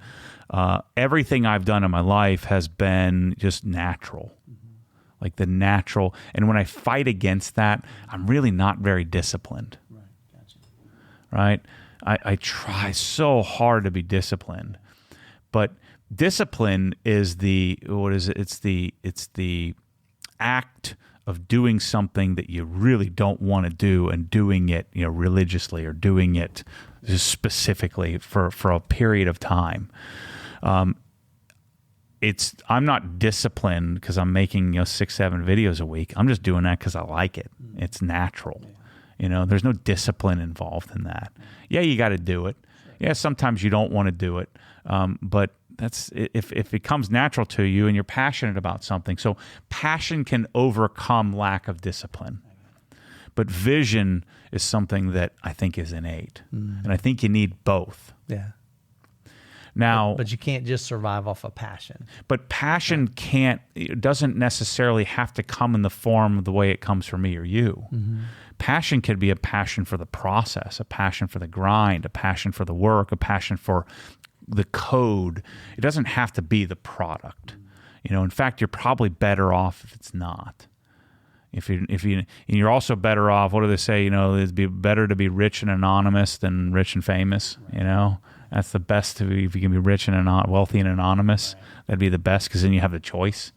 everything I've done in my life has been just natural, like the natural. And when I fight against that, I'm really not very disciplined. Right. Gotcha. Right? I try so hard to be disciplined, but discipline is It's the act of doing something that you really don't want to do and doing it, religiously or doing it just specifically for a period of time. I'm not disciplined because I'm making 6-7 videos a week. I'm just doing that because I like it. It's natural. There's no discipline involved in that. Yeah, you got to do it. Yeah, sometimes you don't want to do it, but that's if it comes natural to you and you're passionate about something. So passion can overcome lack of discipline. But vision is something that I think is innate. And I think you need both. Yeah. Now, but you can't just survive off of passion. But passion doesn't necessarily have to come in the form of the way it comes from me or you. Passion could be a passion for the process, a passion for the grind, a passion for the work, a passion for the code. It doesn't have to be the product. In fact, you're probably better off if it's not. And you're also better off. What do they say? It'd be better to be rich and anonymous than rich and famous. That's the best. If you can be rich and wealthy and anonymous, that'd be the best because then you have the choice.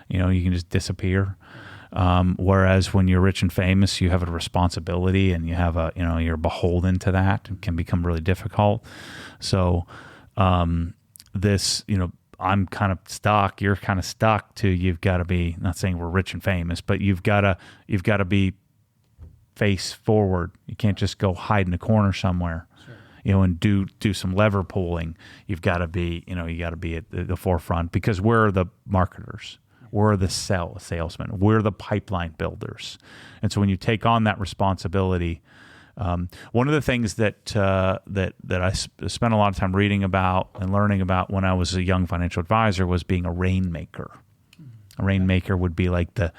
You can just disappear. Whereas when you're rich and famous, you have a responsibility and you have you're beholden to that. It can become really difficult. So, I'm kind of stuck. You're kind of stuck to, you've got to be, not saying we're rich and famous, but you've got to be face forward. You can't just go hide in a corner somewhere, and do some lever pulling. You've got to be, you got to be at the forefront because we're the marketers. We're the salesmen. We're the pipeline builders. And so when you take on that responsibility, one of the things that I spent a lot of time reading about and learning about when I was a young financial advisor was being a rainmaker. A rainmaker would be like the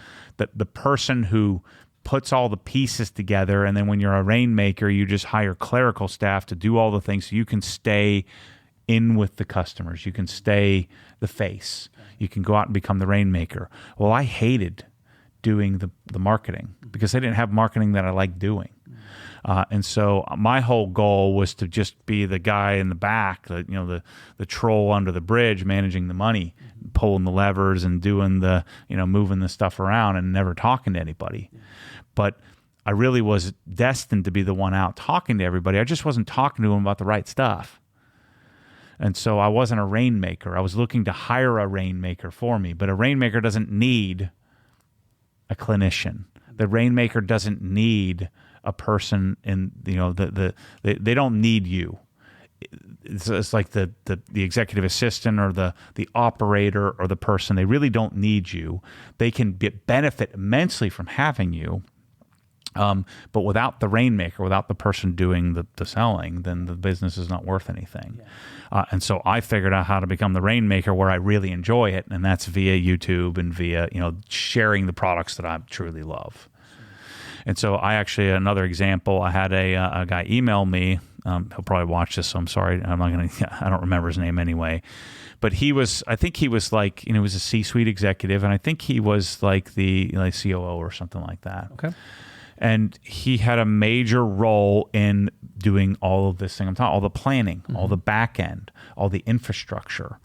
person who puts all the pieces together, and then when you're a rainmaker, you just hire clerical staff to do all the things so you can stay in with the customers. You can stay the face. You can go out and become the rainmaker. Well, I hated doing the marketing because I didn't have marketing that I liked doing. And so my whole goal was to just be the guy in the back, the troll under the bridge, managing the money, pulling the levers and doing the, moving the stuff around and never talking to anybody. But I really was destined to be the one out talking to everybody. I just wasn't talking to them about the right stuff. And so I wasn't a rainmaker. I was looking to hire a rainmaker for me, but a rainmaker doesn't need a clinician. The rainmaker doesn't need a person in, they don't need you. It's like the executive assistant or the operator or the person. They really don't need you. They can benefit immensely from having you. But without the rainmaker, without the person doing the selling, then the business is not worth anything. And so I figured out how to become the rainmaker where I really enjoy it, and that's via YouTube and via sharing the products that I truly love. And so another example, I had a guy email me. He'll probably watch this, so I'm sorry. I don't remember his name anyway. But I think he was like, he was a C-suite executive, and I think he was like the COO or something like that. Okay. And he had a major role in doing all of this thing I'm talking, all the planning, all the back end, all the infrastructure.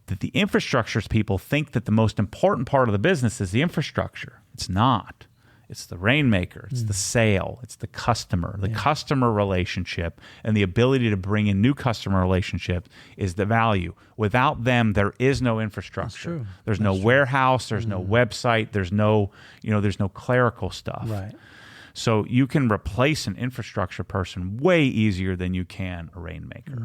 That the infrastructures people think that the most important part of the business is the infrastructure. It's not. It's the rainmaker. It's the sale. It's the customer relationship, and the ability to bring in new customer relationships is the value. Without them, there is no infrastructure. That's true. There's no warehouse. There's no website. There's no, there's no clerical stuff. Right. So you can replace an infrastructure person way easier than you can a rainmaker.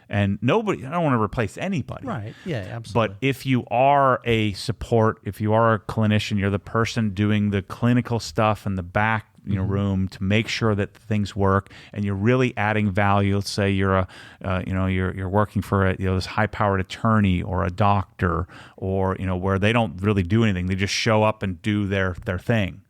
And I don't want to replace anybody. Right. Yeah, absolutely. But if you are a support, if you are a clinician, you're the person doing the clinical stuff in the back room to make sure that things work, and you're really adding value. Let's say you're you're working for this high-powered attorney or a doctor, or where they don't really do anything. They just show up and do their thing.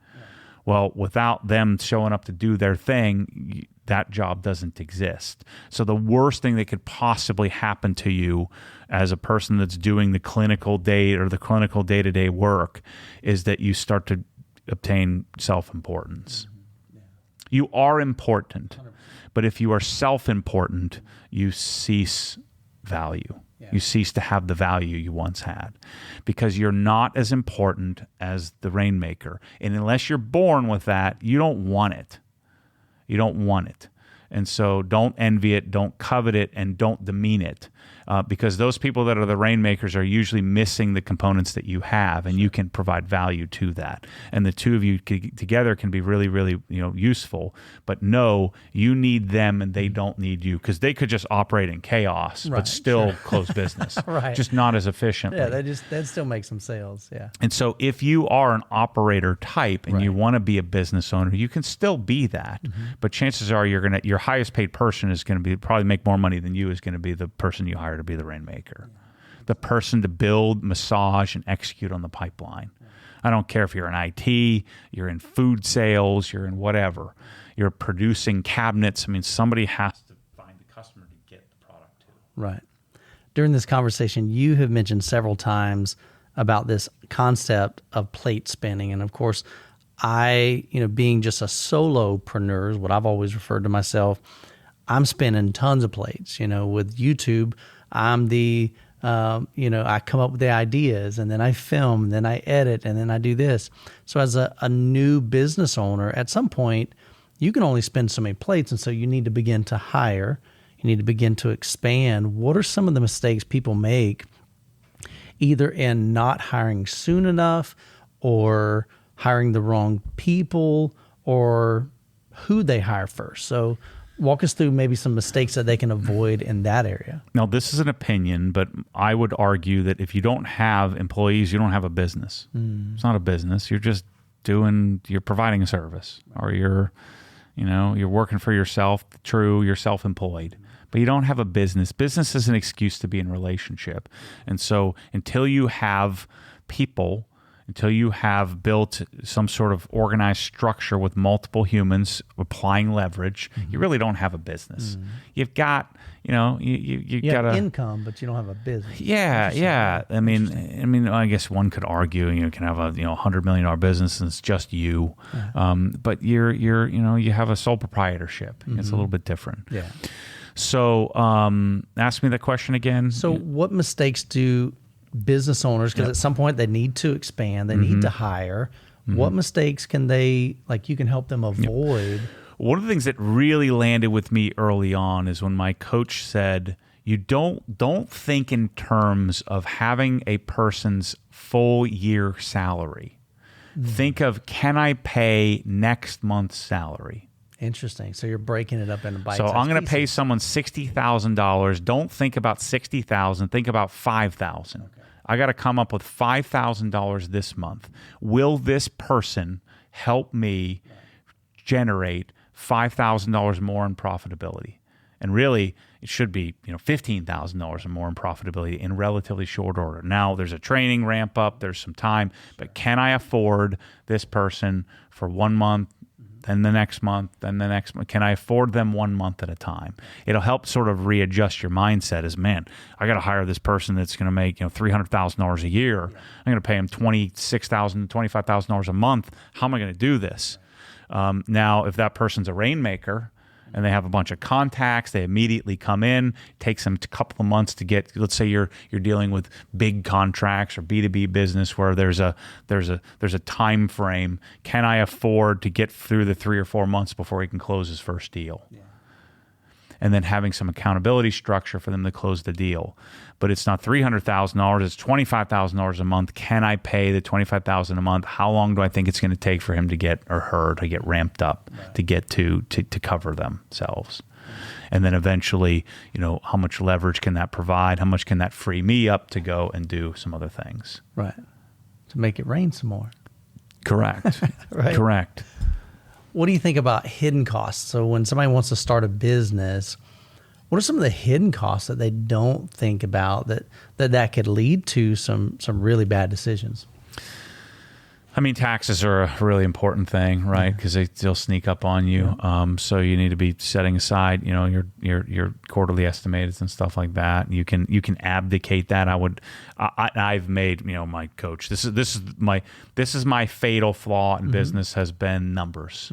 Well, without them showing up to do their thing, that job doesn't exist. So the worst thing that could possibly happen to you as a person that's doing the clinical day-to-day work is that you start to obtain self-importance. You are important, but if you are self-important, you cease value. You cease to have the value you once had because you're not as important as the rainmaker. And unless you're born with that, you don't want it. You don't want it. And so don't envy it, don't covet it, and don't demean it. Because those people that are the rainmakers are usually missing the components that you have, and you can provide value to that. And the two of you together can be really, really useful. But no, you need them and they don't need you, because they could just operate in chaos, but still close business. Right. Just not as efficiently. Yeah, that still makes some sales. Yeah. And so if you are an operator type and you want to be a business owner, you can still be that. But chances are your highest paid person is going to probably make more money than you is going to be the person you hire to be the rainmaker, the person to build, massage, and execute on the pipeline. I don't care if you're in IT, you're in food sales, you're in whatever. You're producing cabinets. I mean, somebody has to find the customer to get the product to. Right. During this conversation, you have mentioned several times about this concept of plate spinning. And of course, I, being just a solopreneur is what I've always referred to myself. I'm spinning tons of plates. With YouTube, I'm the, I come up with the ideas, and then I film, and then I edit, and then I do this. So as a new business owner, at some point, you can only spin so many plates, and so you need to begin to hire. You need to begin to expand. What are some of the mistakes people make, either in not hiring soon enough, or hiring the wrong people, or who they hire first? So walk us through maybe some mistakes that they can avoid in that area. Now, this is an opinion, but I would argue that if you don't have employees, you don't have a business. It's not a business. You're just you're providing a service, or you're working for yourself. True, you're self-employed, but you don't have a business. Business is an excuse to be in relationship. And so until you have people, until you have built some sort of organized structure with multiple humans applying leverage, you really don't have a business. You've got, you got have income, but you don't have a business. Yeah. I mean, I guess one could argue, you can have a $100 million business and it's just you, but you have a sole proprietorship. It's a little bit different. Yeah. So, ask me that question again. So, what mistakes do business owners, because at some point they need to expand, they need to hire, what mistakes can they, you can help them avoid? One of the things that really landed with me early on is when my coach said, you don't think in terms of having a person's full year salary. Think of, can I pay next month's salary? Interesting. So you're breaking it up into bite-sized So I'm going to pay pieces. someone $60,000. Don't think about $60,000. Think about $5,000. Okay. I got to come up with $5,000 this month. Will this person help me generate $5,000 more in profitability? And really, it should be $15,000 or more in profitability in relatively short order. Now, there's a training ramp up. There's some time. But can I afford this person for 1 month, then the next month, then the next month? Can I afford them 1 month at a time? It'll help sort of readjust your mindset as, man, I got to hire this person that's going to make $300,000 a year. I'm going to pay him $26,000, $25,000 a month. How am I going to do this? Now, if that person's a rainmaker and they have a bunch of contacts, they immediately come in. It takes them a couple of months to get. Let's say you're dealing with big contracts or B2B business where there's a time frame. Can I afford to get through the 3 or 4 months before he can close his first deal? Yeah. And then having some accountability structure for them to close the deal. But it's not $300,000, it's $25,000 a month. Can I pay the $25,000 a month? How long do I think it's going to take for him to get, or her to get ramped up, to get to cover themselves? And then eventually, how much leverage can that provide? How much can that free me up to go and do some other things? Right. To make it rain some more. Correct. Right. Correct. What do you think about hidden costs? So when somebody wants to start a business, what are some of the hidden costs that they don't think about that could lead to some really bad decisions? I mean, taxes are a really important thing, right? Because they'll sneak up on you. Yeah. So you need to be setting aside, your quarterly estimates and stuff like that. You can abdicate that. I've made, my coach. This is my fatal flaw in business has been numbers.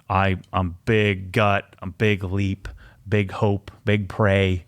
I'm big gut, I'm big leap, big hope, big pray,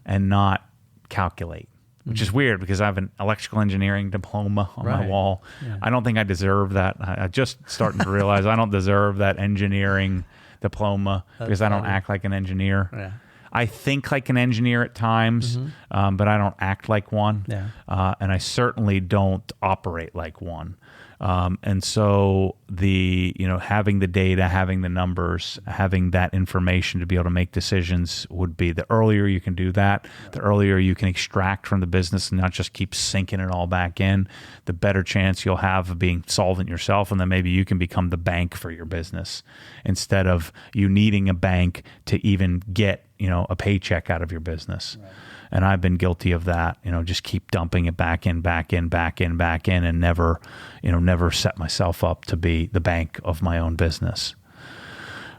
and not calculate. Which is weird because I have an electrical engineering diploma on my wall. Yeah. I don't think I deserve that. I just starting to realize I don't deserve that engineering diploma because I don't act like an engineer. Yeah. I think like an engineer at times, but I don't act like one. Yeah. And I certainly don't operate like one. And so having the data, having the numbers, having that information to be able to make decisions would be, the earlier you can do that, the earlier you can extract from the business and not just keep sinking it all back in, the better chance you'll have of being solvent yourself. And then maybe you can become the bank for your business instead of you needing a bank to even get, a paycheck out of your business. Right. And I've been guilty of that, just keep dumping it back in, and never set myself up to be the bank of my own business.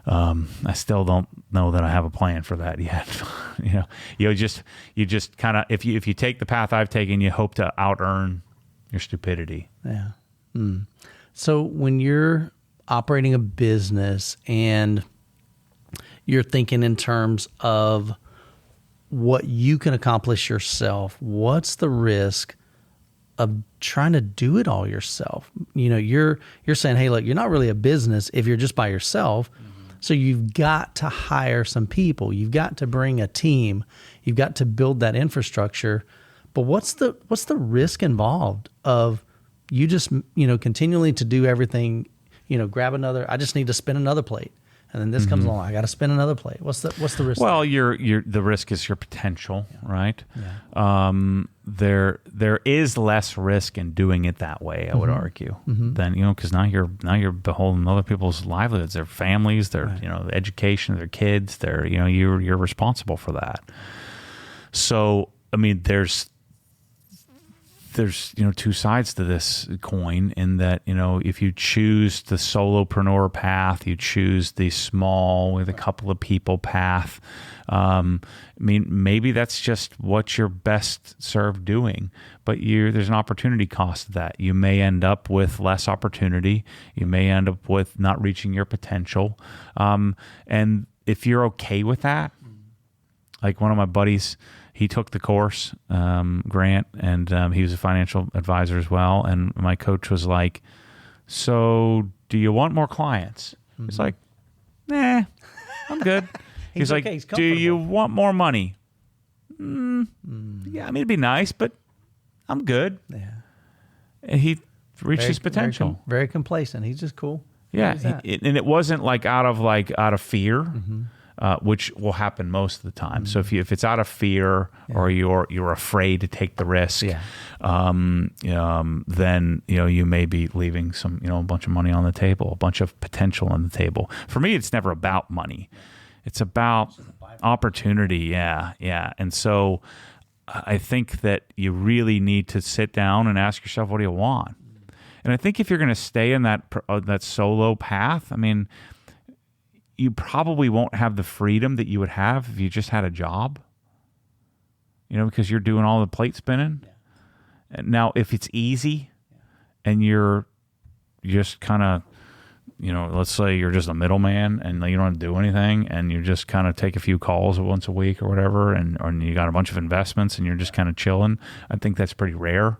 I still don't know that I have a plan for that yet. You just kind of, if you take the path I've taken, you hope to out-earn your stupidity. Yeah. So when you're operating a business and you're thinking in terms of what you can accomplish yourself, what's the risk of trying to do it all yourself? You're saying, hey, look, you're not really a business if you're just by yourself. So you've got to hire some people. You've got to bring a team. You've got to build that infrastructure. But what's the risk involved of you just, continually to do everything, grab another, I just need to spin another plate. And then this comes along. I got to spin another plate. What's the risk? Well, the risk is your potential, right? Yeah. There is less risk in doing it that way, I would argue, than because now you're beholden to other people's livelihoods, their families, their the education of their kids. You're responsible for that. So I mean, there's there's, two sides to this coin in that, if you choose the solopreneur path, you choose the small with a couple of people path. Maybe that's just what you're best served doing, but there's an opportunity cost to that. You may end up with less opportunity. You may end up with not reaching your potential. And if you're okay with that, like one of my buddies, he took the course, Grant, and he was a financial advisor as well. And my coach was like, so do you want more clients? He's like, nah, I'm good. He's like, do you want more money? Yeah, it'd be nice, but I'm good. Yeah. And he reached his potential. Very complacent. He's just cool. Yeah. And it wasn't out of fear. Which will happen most of the time. So if it's out of fear or you're afraid to take the risk, then you may be leaving some a bunch of money on the table, a bunch of potential on the table. For me, it's never about money; it's about opportunity. Yeah. And so I think that you really need to sit down and ask yourself, what do you want? And I think if you're going to stay in that solo path, you probably won't have the freedom that you would have if you just had a job, because you're doing all the plate spinning. Yeah. And now, if it's easy and you're just kind of, let's say you're just a middleman and you don't have to do anything and you just kind of take a few calls once a week or whatever, or you got a bunch of investments and you're just kind of chilling, I think that's pretty rare.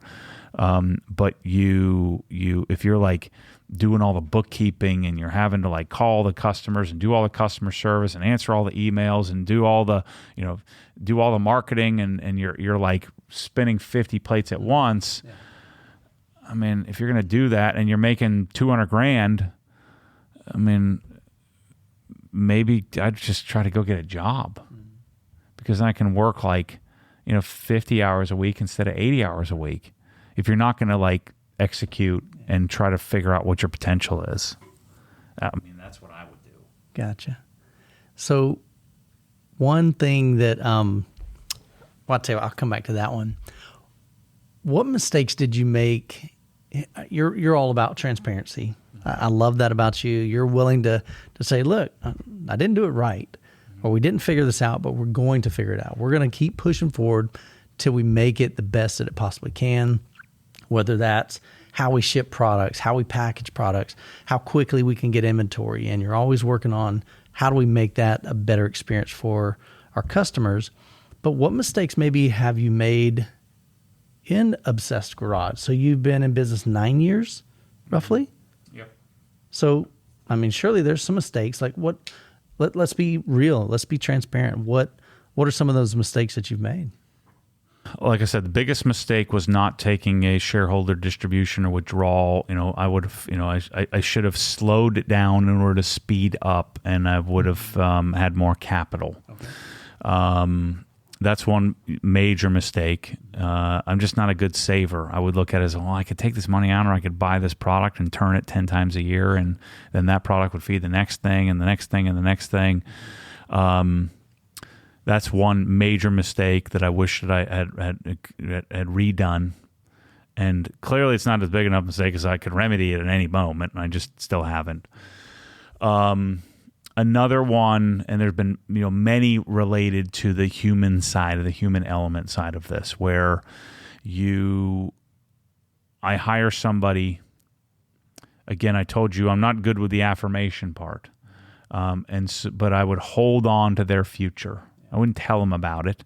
But if you're like doing all the bookkeeping and you're having to call the customers and do all the customer service and answer all the emails and do all the marketing and you're like spinning 50 plates at once. Yeah. If you're going to do that and you're making $200,000, maybe I'd just try to go get a job because then I can work 50 hours a week instead of 80 hours a week. If you're not going to execute and try to figure out what your potential is. That's what I would do. Gotcha. So one thing that, I'll tell you, I'll come back to that one. What mistakes did you make? You're all about transparency. I love that about you. You're willing to say, look, I didn't do it right, or we didn't figure this out, but we're going to figure it out. We're going to keep pushing forward till we make it the best that it possibly can. Whether that's how we ship products, how we package products, how quickly we can get inventory. And you're always working on how do we make that a better experience for our customers. But what mistakes maybe have you made in Obsessed Garage? So you've been in business 9 years, roughly? Yep. So, surely there's some mistakes. Let's be real. Let's be transparent. What are some of those mistakes that you've made? Like I said, the biggest mistake was not taking a shareholder distribution or withdrawal. I would have, I should have slowed it down in order to speed up, and I would have had more capital. Okay. That's one major mistake. I'm just not a good saver. I would look at it as, I could take this money out, or I could buy this product and turn it 10 times a year, and then that product would feed the next thing and the next thing and the next thing. That's one major mistake that I wish that I had redone. And clearly it's not as big enough mistake as I could remedy it at any moment, and I just still haven't. Another one, and there's been many related to the human side, of the human element side of this, where I hire somebody. Again, I told you I'm not good with the affirmation part, but I would hold on to their future. I wouldn't tell them about it.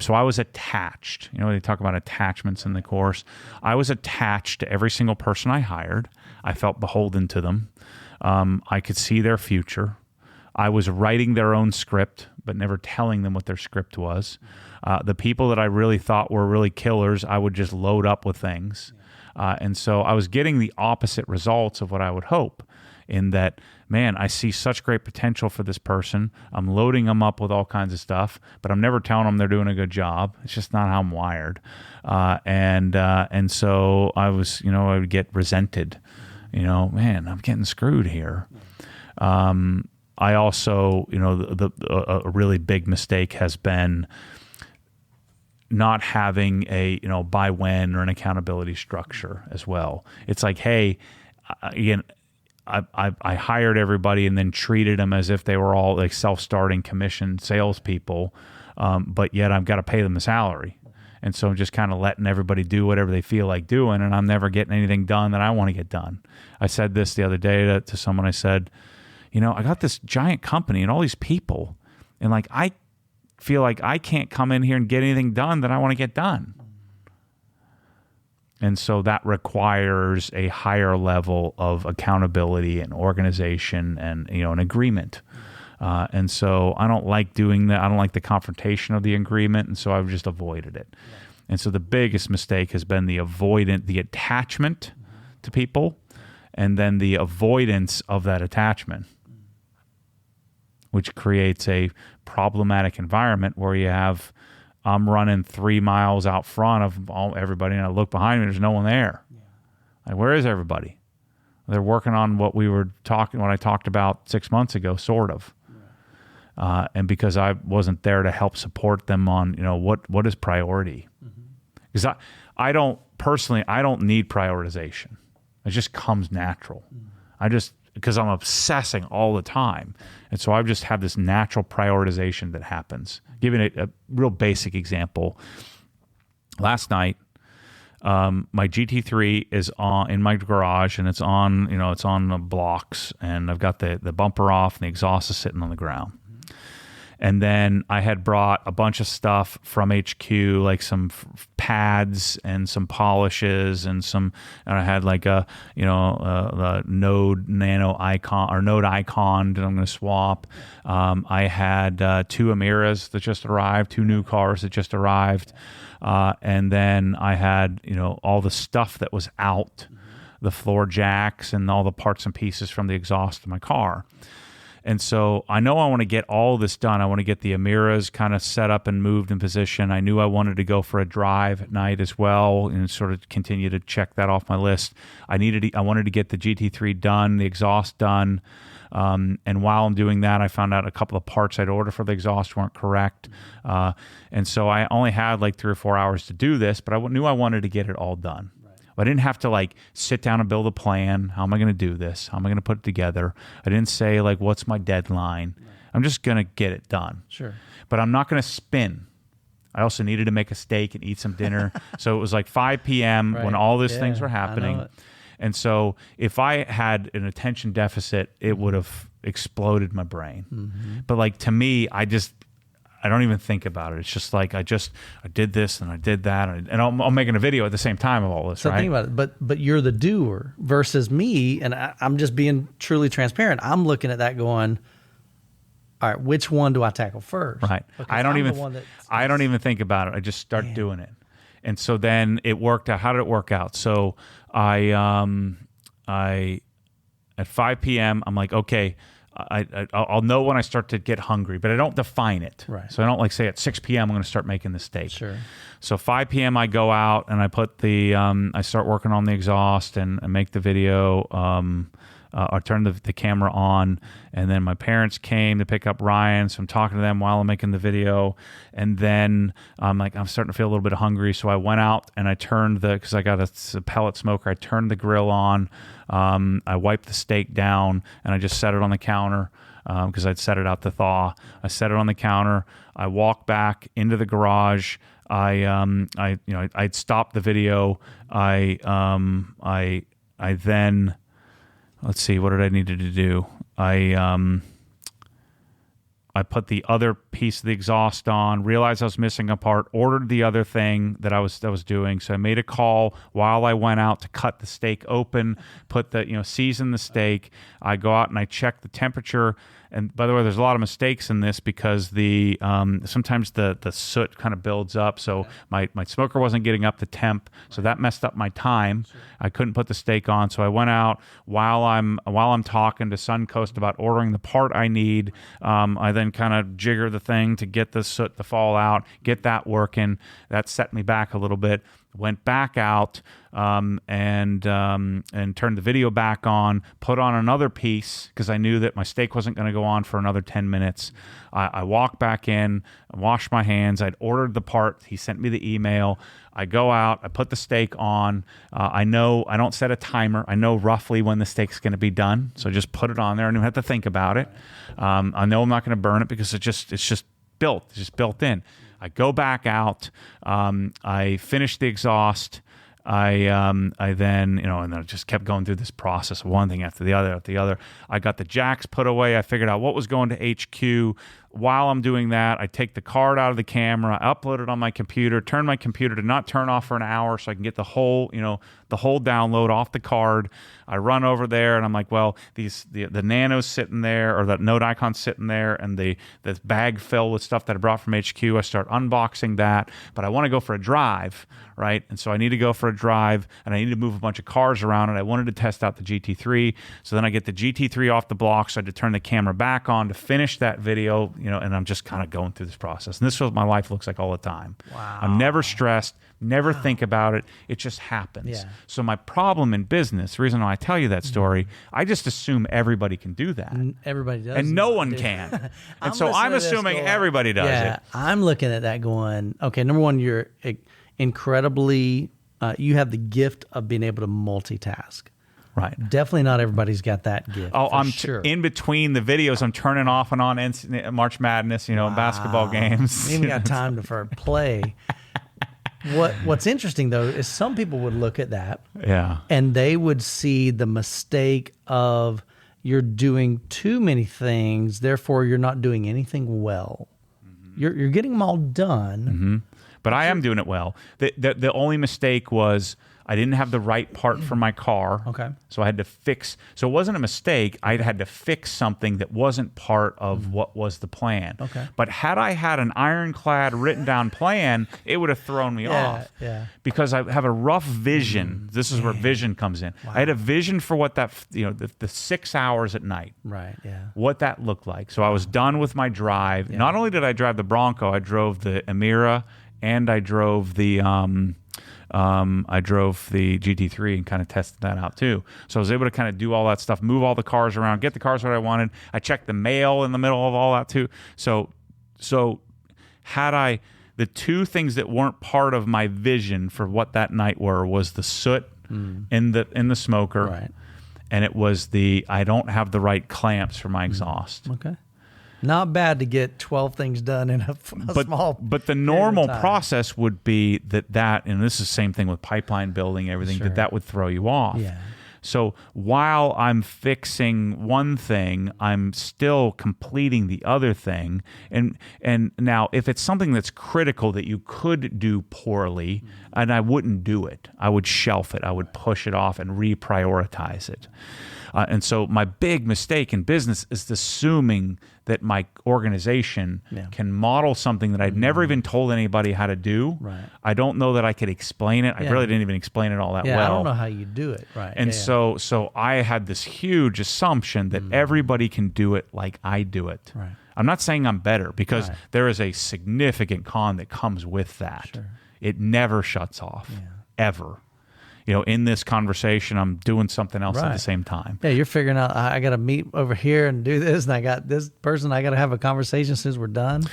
So I was attached. They talk about attachments in the course. I was attached to every single person I hired. I felt beholden to them. I could see their future. I was writing their own script, but never telling them what their script was. The people that I really thought were really killers, I would just load up with things. And so I was getting the opposite results of what I would hope, in that, man, I see such great potential for this person. I'm loading them up with all kinds of stuff, but I'm never telling them they're doing a good job. It's just not how I'm wired. And so I was, I would get resented. Man, I'm getting screwed here. I also, a really big mistake has been not having a by when or an accountability structure as well. It's like, hey, again, I hired everybody and then treated them as if they were all like self-starting commission salespeople, but yet I've got to pay them a salary. And so I'm just kind of letting everybody do whatever they feel like doing, and I'm never getting anything done that I want to get done. I said this the other day to someone. I said, I got this giant company and all these people, and like I feel like I can't come in here and get anything done that I want to get done. And so that requires a higher level of accountability and organization and an agreement. And so I don't like doing that. I don't like the confrontation of the agreement, and so I've just avoided it. And so the biggest mistake has been the attachment to people, and then the avoidance of that attachment, which creates a problematic environment where I'm running 3 miles out front of everybody, and I look behind me, there's no one there. Like, where is everybody? They're working on what I talked about 6 months ago, sort of. And because I wasn't there to help support them on, what is priority? Because I don't need prioritization. It just comes natural. Because I'm obsessing all the time. And so I just have this natural prioritization that happens. Giving a real basic example. Last night, my GT3 is in my garage, and it's on the blocks, and I've got the bumper off and the exhaust is sitting on the ground. And then I had brought a bunch of stuff from HQ, like some pads and some polishes and I had like the Node Nano Icon or Node Icon that I'm going to swap. I had 2 Amiras that just arrived, 2 new cars that just arrived. And then I had, all the stuff that was out, the floor jacks and all the parts and pieces from the exhaust of my car. And so I know I want to get all this done. I want to get the Amiras kind of set up and moved in position. I knew I wanted to go for a drive at night as well and sort of continue to check that off my list. I wanted to get the GT3 done, the exhaust done. And while I'm doing that, I found out a couple of parts I'd ordered for the exhaust weren't correct. And so I only had like 3 or 4 hours to do this, but I knew I wanted to get it all done. I didn't have to like sit down and build a plan. How am I going to do this? How am I going to put it together? I didn't say like, what's my deadline? I'm just going to get it done. Sure. But I'm not going to spin. I also needed to make a steak and eat some dinner. So it was like 5 p.m. when all these things were happening. And so if I had an attention deficit, it would have exploded my brain. Mm-hmm. But like to me, I don't even think about it. It's just like I did this and I did that, and I'm making a video at the same time of all this. So right? Think about it. But you're the doer versus me, and I'm just being truly transparent. I'm looking at that going, all right, which one do I tackle first? Right. I don't even think about it. I just start doing it, and so then it worked out. How did it work out? So I at 5 p.m. I'm like, okay. I'll know when I start to get hungry, but I don't define it. Right. So I don't like say at 6 p.m. I'm going to start making the steak. Sure. So 5 p.m. I go out and I put I start working on the exhaust and make the video. I turned the camera on, and then my parents came to pick up Ryan, so I'm talking to them while I'm making the video, and then I'm starting to feel a little bit hungry, so I went out and I turned because I got a pellet smoker, I turned the grill on, I wiped the steak down, and I just set it on the counter because I'd set it out to thaw. I set it on the counter, I walked back into the garage, I'd stopped the video, I then... Let's see, what did I need to do? I put the other piece of the exhaust on, realized I was missing a part, ordered the other thing that I was doing. So I made a call while I went out to cut the steak open, season the steak. I go out and I check the temperature. And by the way, there's a lot of mistakes in this because sometimes the soot kind of builds up. So my smoker wasn't getting up to temp, so that messed up my time. Sure. I couldn't put the steak on, so I went out while I'm talking to Suncoast about ordering the part I need. I then kind of jigger the thing to get the soot to fall out, get that working. That set me back a little bit. went back out and turned the video back on, put on another piece because I knew that my steak wasn't going to go on for another 10 minutes. I walked back in, washed my hands. I'd ordered the part. He sent me the email. I go out, I put the steak on. I know I don't set a timer. I know roughly when the steak's going to be done. So I just put it on there. I don't even have to think about it. I know I'm not going to burn it because it's just built. It's just built in. I go back out. I finish the exhaust. I then, and I just kept going through this process of one thing after the other. I got the jacks put away. I figured out what was going to HQ. While I'm doing that, I take the card out of the camera, upload it on my computer, turn my computer to not turn off for an hour so I can get the whole download off the card. I run over there and I'm like, well, the Nano's sitting there, or that Note Icon's sitting there, and the bag filled with stuff that I brought from HQ. I start unboxing that, but I want to go for a drive, right? And so I need to go for a drive, and I need to move a bunch of cars around, and I wanted to test out the GT3. So then I get the GT3 off the block, so I had to turn the camera back on to finish that video, and I'm just kind of going through this process. And this is what my life looks like all the time. Wow. I'm never stressed, never think about it. It just happens. Yeah. So my problem in business, the reason why I tell you that story, I just assume everybody can do that. Everybody does. And no one can. And so I'm assuming everybody does it. I'm looking at that going, okay, number one, you're incredibly, you have the gift of being able to multitask. Right. Definitely not everybody's got that gift. Oh, I'm sure. in between the videos. I'm turning off and on March Madness, basketball games. You even got time for play. What's interesting though is some people would look at that, and they would see the mistake of you're doing too many things, therefore you're not doing anything well. Mm-hmm. You're getting them all done, mm-hmm. But I am doing it well. The only mistake was I didn't have the right part for my car. Okay. So I had to fix. So it wasn't a mistake. I had to fix something that wasn't part of what was the plan. Okay. But had I had an ironclad written down plan, it would have thrown me off. Yeah. Because I have a rough vision. This is where vision comes in. Wow. I had a vision for what that, the 6 hours at night. Right. Yeah. What that looked like. So I was done with my drive. Yeah. Not only did I drive the Bronco, I drove the Emira, and I drove the GT3 and kind of tested that out too. So I was able to kind of do all that stuff, move all the cars around, get the cars what I wanted. I checked the mail in the middle of all that too. So had the two things that weren't part of my vision for what that night was the soot in the smoker, right, and it was I don't have the right clamps for my exhaust. Okay. Not bad to get 12 things done in a small. But the normal process would be that, and this is the same thing with pipeline building, everything, sure, that would throw you off. Yeah. So while I'm fixing one thing, I'm still completing the other thing. And now, if it's something that's critical that you could do poorly, and I wouldn't do it, I would shelf it, I would push it off and reprioritize it. And so my big mistake in business is assuming that my organization can model something that I'd never even told anybody how to do. Right. I don't know that I could explain it. I really didn't even explain it all that well. I don't know how you do it. Right. And so I had this huge assumption that everybody can do it like I do it. Right. I'm not saying I'm better, because there is a significant con that comes with that. Sure. It never shuts off, ever. In this conversation, I'm doing something else at the same time. Yeah, you're figuring out, I got to meet over here and do this, and I got this person, I got to have a conversation as soon as we're done.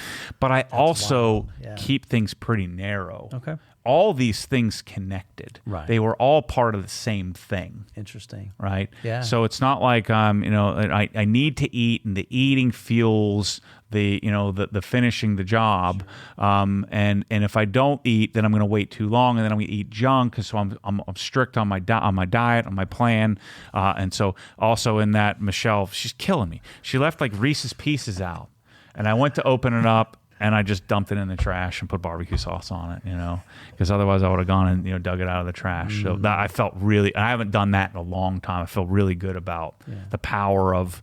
But I also keep things pretty narrow. Okay. All these things connected. Right. They were all part of the same thing. Interesting. Right? Yeah. So it's not like, I need to eat, and the eating fuels the finishing the job. And if I don't eat, then I'm going to wait too long, and then I'm going to eat junk. So I'm strict on my diet, on my plan. And so also in that, Michelle, she's killing me. She left like Reese's Pieces out, and I went to open it up, and I just dumped it in the trash and put barbecue sauce on it, because otherwise I would have gone and dug it out of the trash. So that I felt really, and I haven't done that in a long time. I feel really good about the power of.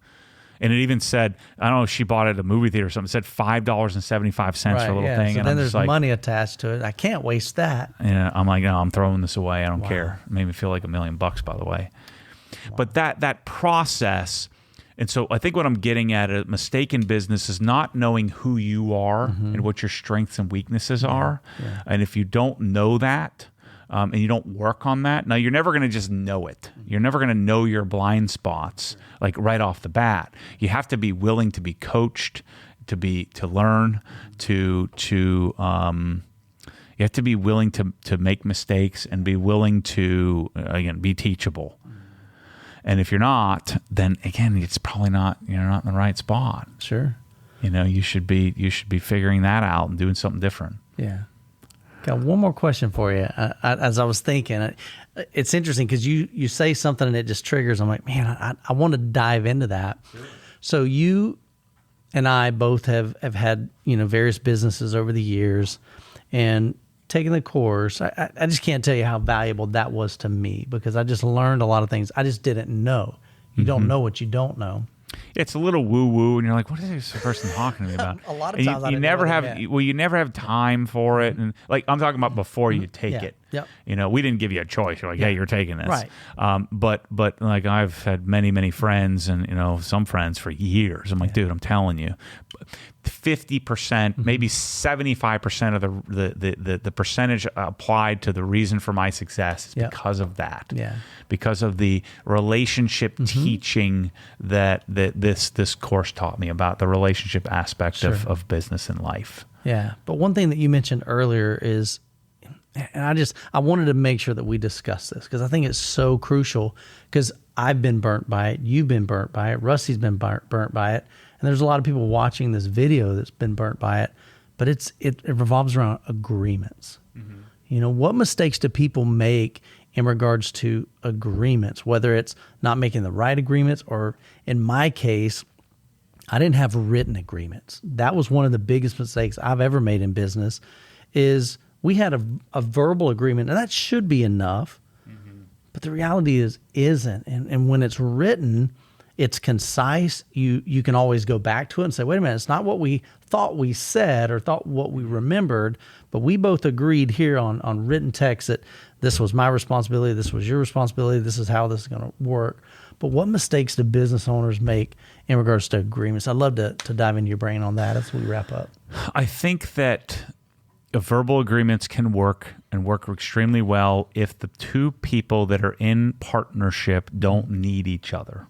And it even said, I don't know if she bought it at a movie theater or something. It said $5.75 for a little thing. So and then there's money attached to it. I can't waste that. Yeah, I'm like, no, I'm throwing this away. I don't care. It made me feel like $1 million, by the way. Wow. But that process, and so I think what I'm getting at, a mistake in business is not knowing who you are and what your strengths and weaknesses are. Yeah. And if you don't know that, and you don't work on that, now you're never going to just know it. You're never going to know your blind spots like right off the bat. You have to be willing to be coached, to learn, you have to be willing to make mistakes and be willing to again be teachable. And if you're not, then again, it's probably not, you're not in the right spot. Sure. You should be figuring that out and doing something different. Yeah. Got one more question for you. As I was thinking, it's interesting because you say something and it just triggers. I'm like, man, I want to dive into that. Sure. So you and I both have had, various businesses over the years, and taking the course, I just can't tell you how valuable that was to me, because I just learned a lot of things I just didn't know. You don't know what you don't know. It's a little woo-woo, and you're like, what is this person talking to me about? A lot of times you never have time for it. And like, I'm talking about before you take it. Yep. We didn't give you a choice. You're like, hey, you're taking this. Right. But like, I've had many friends, and some friends for years. I'm like, dude, I'm telling you, 50%, maybe 75% of the percentage applied to the reason for my success is because of that. Yeah. Because of the relationship teaching that this course taught me about the relationship aspect of business and life. Yeah. But one thing that you mentioned earlier is, and I wanted to make sure that we discuss this, because I think it's so crucial, because I've been burnt by it. You've been burnt by it. Rusty's been burnt by it. And there's a lot of people watching this video that's been burnt by it, but it revolves around agreements. What mistakes do people make in regards to agreements, whether it's not making the right agreements, or in my case, I didn't have written agreements. That was one of the biggest mistakes I've ever made in business, is we had a verbal agreement, and that should be enough, but the reality isn't. And when it's written, it's concise. You can always go back to it and say, wait a minute, it's not what we thought we said or thought what we remembered, but we both agreed here on written text that this was my responsibility, this was your responsibility, this is how this is going to work. But what mistakes do business owners make in regards to agreements? I'd love to dive into your brain on that as we wrap up. I think that verbal agreements can work extremely well if the two people that are in partnership don't need each other.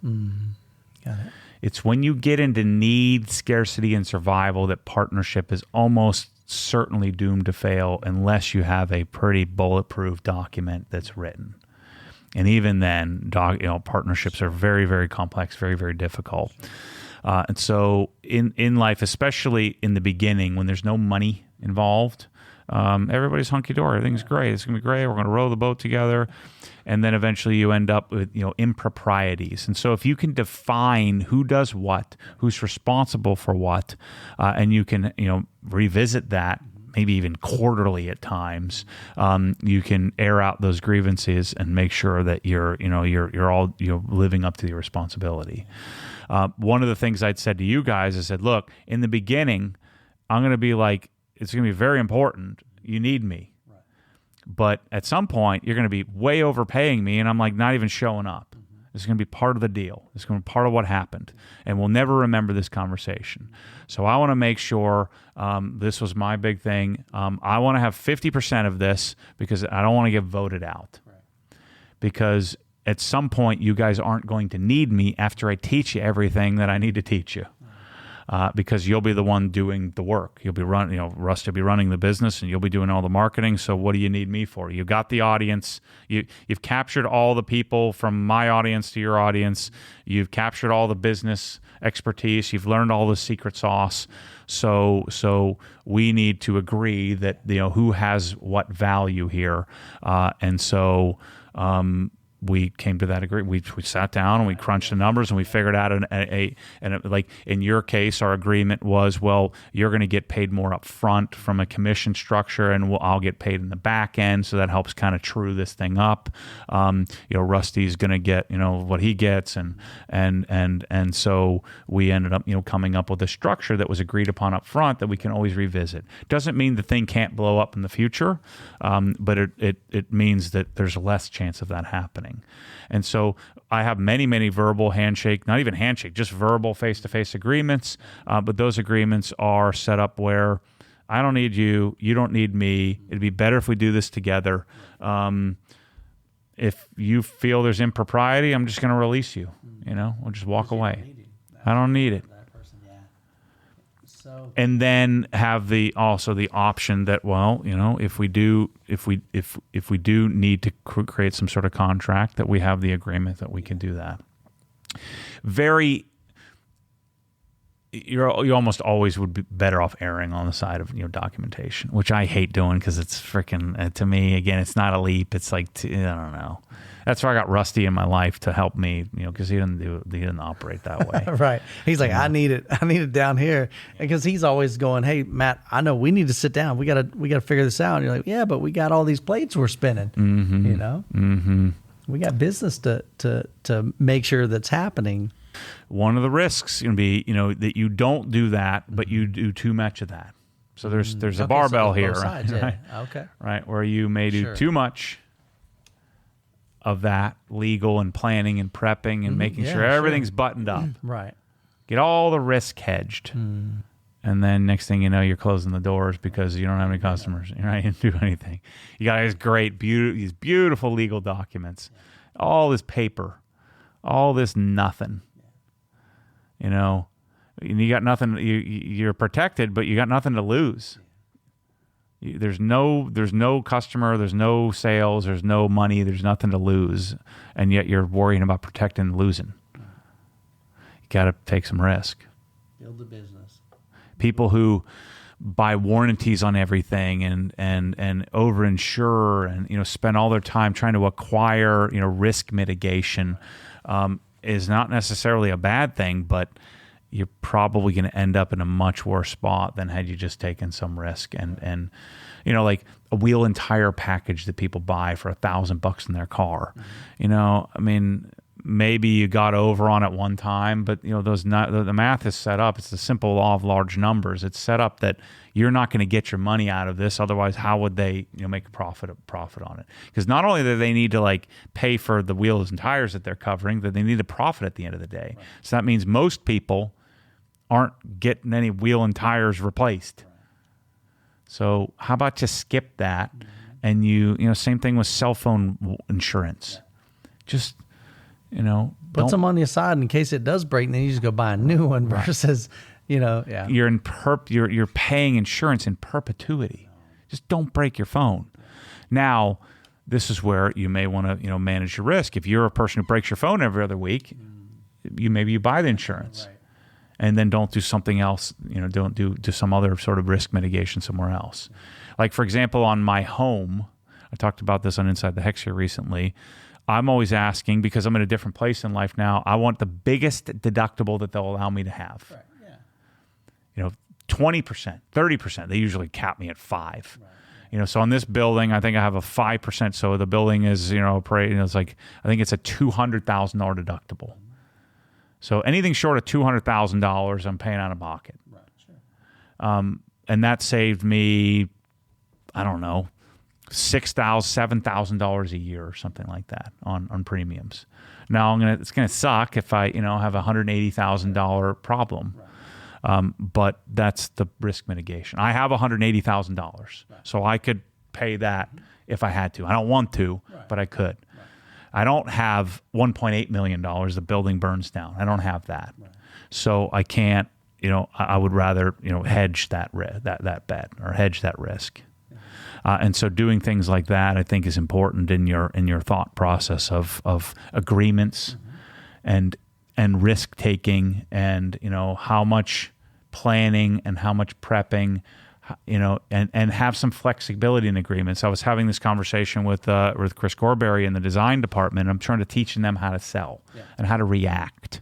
Got it. It's when you get into need, scarcity, and survival that partnership is almost certainly doomed to fail unless you have a pretty bulletproof document that's written. And even then, partnerships are very, very complex, very, very difficult. And so in life, especially in the beginning when there's no money involved, everybody's hunky-dory. Everything's great. It's going to be great. We're going to row the boat together. And then eventually you end up with, improprieties. And so if you can define who does what, who's responsible for what, and you can, revisit that, maybe even quarterly at times, you can air out those grievances and make sure that you're all living up to your responsibility. One of the things I'd said to you guys, I said, look, in the beginning, I'm going to be like, it's going to be very important. You need me. Right. But at some point, you're going to be way overpaying me, and I'm like not even showing up. It's going to be part of the deal. It's going to be part of what happened. And we'll never remember this conversation. So I want to make sure, this was my big thing. I want to have 50% of this because I don't want to get voted out. Right. Because at some point, you guys aren't going to need me after I teach you everything that I need to teach you. Because you'll be the one doing the work. You'll be Rusty will be running the business, and you'll be doing all the marketing. So what do you need me for? You've got the audience. You've captured all the people from my audience to your audience. You've captured all the business expertise. You've learned all the secret sauce. So we need to agree that who has what value here, and so. We came to that agreement. We sat down and we crunched the numbers and we figured out like in your case, our agreement was, well, you're going to get paid more up front from a commission structure, and I'll get paid in the back end. So that helps kind of true this thing up. Rusty's going to get what he gets, and so we ended up coming up with a structure that was agreed upon up front that we can always revisit. Doesn't mean the thing can't blow up in the future, but it means that there's less chance of that happening. And so I have many verbal handshake, not even handshake, just verbal face-to-face agreements. But those agreements are set up where I don't need you. You don't need me. It'd be better if we do this together. If you feel there's impropriety, I'm just going to release you. We'll just walk away. I don't need it. And then have the option that, if we do need to create some sort of contract, that we have the agreement that we can do that. You almost always would be better off erring on the side of documentation, which I hate doing because it's freaking, to me, again, it's not a leap. It's like, I don't know. That's where I got Rusty in my life to help me, because he didn't operate that way. Right. He's like, I need it down here, because he's always going, hey, Matt, I know we need to sit down. We gotta figure this out. And you're like, yeah, but we got all these plates we're spinning. We got business to make sure that's happening. One of the risks can be, that you don't do that, but you do too much of that. So there's a barbell here, sides, right? Yeah. Okay. Right, where you may do too much of that, legal and planning and prepping and making sure everything's buttoned up. Right. Get all the risk hedged. And then next thing you know, you're closing the doors because you don't have any customers. Right? You didn't do anything. You got these beautiful legal documents, all this paper, all this nothing. And you got nothing. You're protected, but you got nothing to lose. There's no customer, there's no sales, there's no money, there's nothing to lose, and yet you're worrying about protecting and losing. You got to take some risk. Build the business. People who buy warranties on everything and over-insure and spend all their time trying to acquire risk mitigation is not necessarily a bad thing, but you're probably going to end up in a much worse spot than had you just taken some risk and like a wheel and tire package that people buy for $1,000 in their car. Maybe you got over on it one time, but the math is set up. It's the simple law of large numbers. It's set up that you're not going to get your money out of this. Otherwise, how would they make a profit on it? Because not only do they need to pay for the wheels and tires that they're covering, that they need a profit at the end of the day. Right. So that means most people aren't getting any wheel and tires replaced. Right. So how about just skip that? And same thing with cell phone insurance. Yeah. Just put some money aside in case it does break, and then you just go buy a new one versus yeah. You're paying insurance in perpetuity. Just don't break your phone. Now, this is where you may want to manage your risk. If you're a person who breaks your phone every other week, you buy the insurance. Right. And then don't do something else, don't do some other sort of risk mitigation somewhere else. Like, for example, on my home, I talked about this on Inside the Hex here recently. I'm always asking, because I'm in a different place in life now, I want the biggest deductible that they'll allow me to have. Right. Yeah. 20%, 30%. They usually cap me at 5%. Right. So on this building, I think I have a 5%. So the building is, it's like, I think it's a $200,000 deductible. So anything short of $200,000, I'm paying out of pocket. Right, sure. And that saved me, I don't know, $6,000, $7,000 a year or something like that on premiums. Now it's gonna suck if I have a $180,000 problem, right. But that's the risk mitigation. I have $180,000, right. So I could pay that if I had to. I don't want to, right. But I could. I don't have $1.8 million. The building burns down. I don't have that. Right. So I can't, I would rather, hedge that bet or hedge that risk. And so doing things like that, I think, is important in your thought process of agreements and risk taking and, how much planning and how much prepping, and have some flexibility in agreements. I was having this conversation with Chris Gorberry in the design department. I'm trying to teach them how to sell and how to react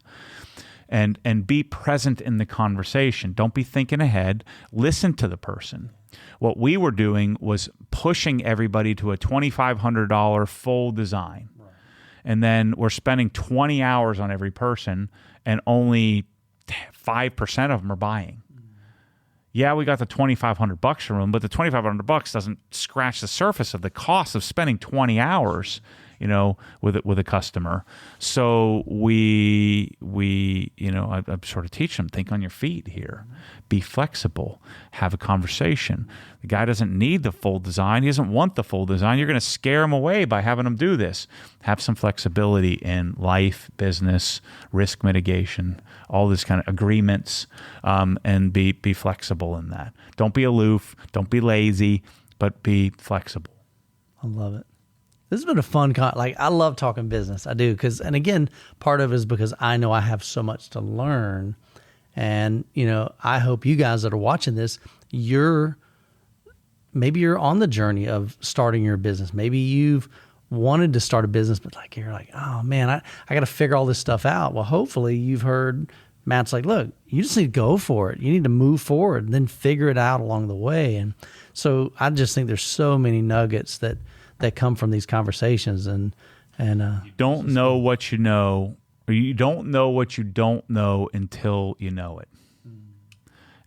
and be present in the conversation. Don't be thinking ahead. Listen to the person. What we were doing was pushing everybody to a $2,500 full design. Right. And then we're spending 20 hours on every person and only 5% of them are buying. Yeah, we got the $2,500 from them, but the $2,500 doesn't scratch the surface of the cost of spending 20 hours with a customer. So we I sort of teach them, think on your feet here, be flexible, have a conversation. The guy doesn't need the full design. He doesn't want the full design. You're going to scare him away by having him do this. Have some flexibility in life, business, risk mitigation, all this kind of agreements, and be flexible in that. Don't be aloof. Don't be lazy, but be flexible. I love it. This has been a fun I love talking business. I do, and again, part of it is because I know I have so much to learn, and I hope you guys that are watching this, maybe you're on the journey of starting your business. Maybe you've wanted to start a business, but you're like, oh man, I got to figure all this stuff out. Well, hopefully you've heard Matt's like, look, you just need to go for it. You need to move forward and then figure it out along the way. And so I just think there's so many nuggets that come from these conversations. And you don't know what you know, or you don't know what you don't know until you know it.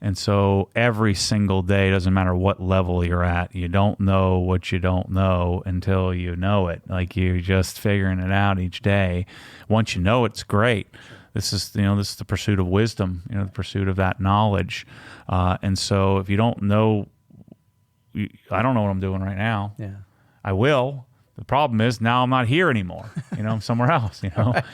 And so every single day, doesn't matter what level you're at, you don't know what you don't know until you know it. You're just figuring it out each day. Once you know it's great. This is the pursuit of wisdom, the pursuit of that knowledge. And so if you don't know, I don't know what I'm doing right now. Yeah, I will. The problem is now I'm not here anymore. I'm somewhere else. Right.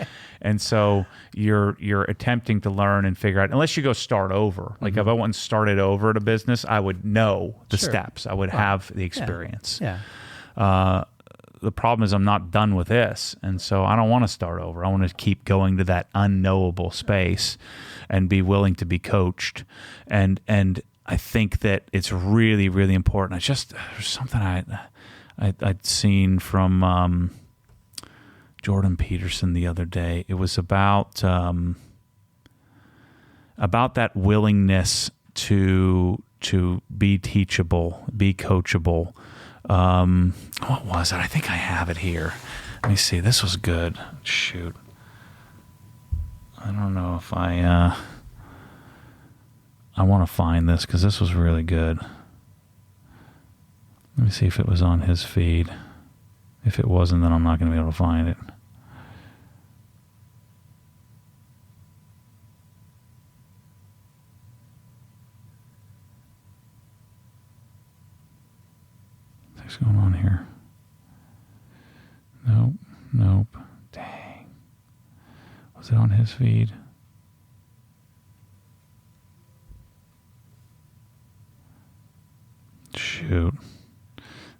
And so you're attempting to learn and figure out. Unless you go start over. If I went and started over at a business, I would know the steps. I would have the experience. Yeah. The problem is I'm not done with this, and so I don't want to start over. I want to keep going to that unknowable space, and be willing to be coached. And I think that it's really, really important. There's something I'd seen from Jordan Peterson the other day. It was about that willingness to be teachable, be coachable. What was it? I think I have it here. Let me see. This was good. Shoot. I don't know if I want to find this because this was really good. Let me see if it was on his feed. If it wasn't, then I'm not going to be able to find it. What's going on here? Nope. Dang. Was it on his feed? Shoot.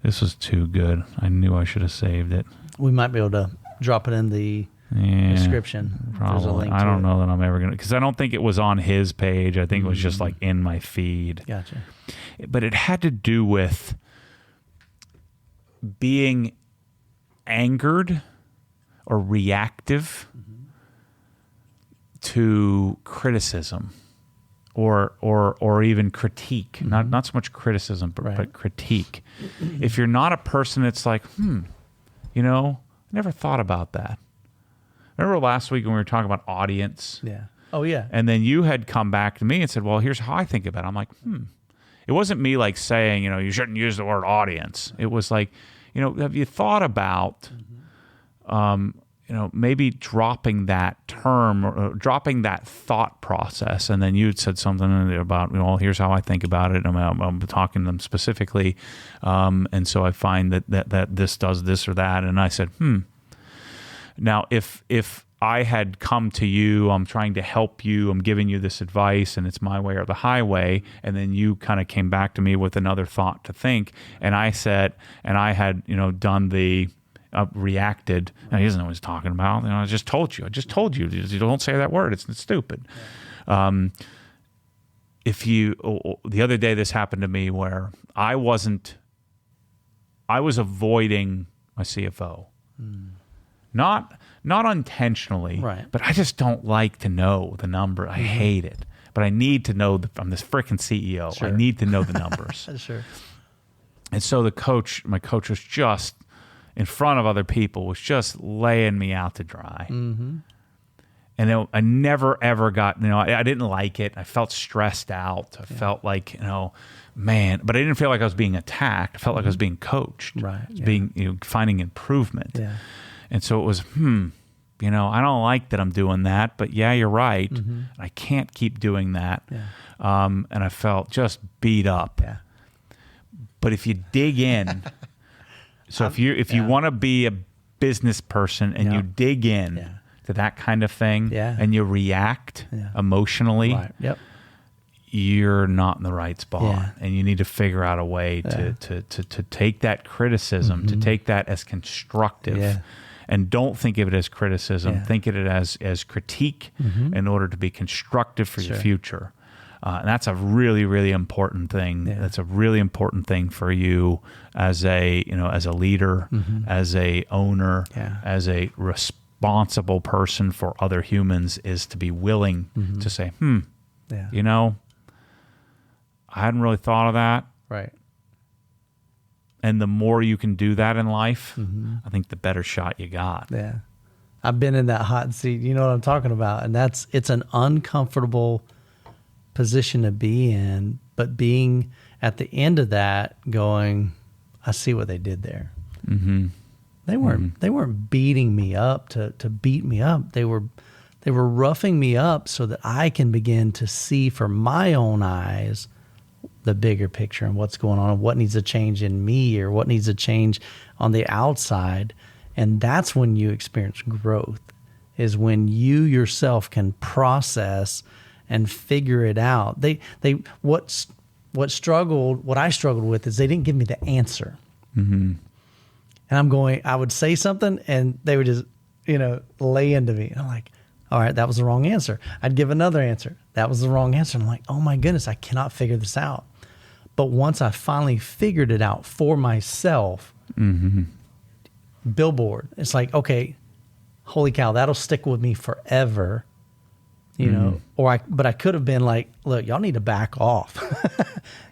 This was too good. I knew I should have saved it. We might be able to drop it in the description. Probably. I don't know that I'm ever going to, because I don't think it was on his page. I think it was just in my feed. Gotcha. But it had to do with being angered or reactive to criticism or even critique. Not so much criticism, but critique. If you're not a person that's like, I never thought about that. Remember last week when we were talking about audience? Yeah. Oh, yeah. And then you had come back to me and said, well, here's how I think about it. I'm like, It wasn't me saying, you shouldn't use the word audience. It was like, have you thought about, maybe dropping that term or dropping that thought process? And then you had said something about, here's how I think about it. I'm talking to them specifically. And so I find that this does this or that. And I said, Now, if I had come to you, I'm trying to help you, I'm giving you this advice, and it's my way or the highway, and then you kind of came back to me with another thought to think, and I said, and I had, done the reacted, and he doesn't know what he's talking about. I just told you. You don't say that word. It's stupid. Yeah. The other day this happened to me where I was avoiding my CFO. Not intentionally, right, but I just don't like to know the number. I hate it. But I need to know I'm this freaking CEO. Sure. I need to know the numbers. Sure. And so my coach was just in front of other people, was just laying me out to dry. And I never, ever got, I didn't like it. I felt stressed out. I felt like, man, but I didn't feel like I was being attacked. I felt like I was being coached. Right. I was being, finding improvement. Yeah. And so it was, I don't like that I'm doing that, but yeah, you're right. I can't keep doing that. Yeah. And I felt just beat up. Yeah. But if you dig in, so if you want to be a business person and you dig in to that kind of thing and you react emotionally, Right. Yep. you're not in the right spot. Yeah. And you need to figure out a way to take that criticism, to take that as constructive. Yeah. And don't think of it as criticism. Think of it as critique in order to be constructive for your future. And that's a really, really important thing. Yeah. That's a really important thing for you as a leader, as a owner, as a responsible person for other humans, is to be willing to say, I hadn't really thought of that. Right. And the more you can do that in life, I think the better shot you got. Yeah. I've been in that hot seat. You know what I'm talking about? And it's an uncomfortable position to be in, but being at the end of that going, I see what they did there. They weren't beating me up to beat me up. They were roughing me up so that I can begin to see for my own eyes the bigger picture and what's going on and what needs to change in me or what needs to change on the outside. And that's when you experience growth, is when you yourself can process and figure it out. What I struggled with is they didn't give me the answer. And I would say something and they would just, lay into me. And I'm like, all right, that was the wrong answer. I'd give another answer. That was the wrong answer. And I'm like, oh my goodness, I cannot figure this out. But once I finally figured it out for myself, billboard, it's like, okay, holy cow, that'll stick with me forever. But I could have been like, look, y'all need to back off,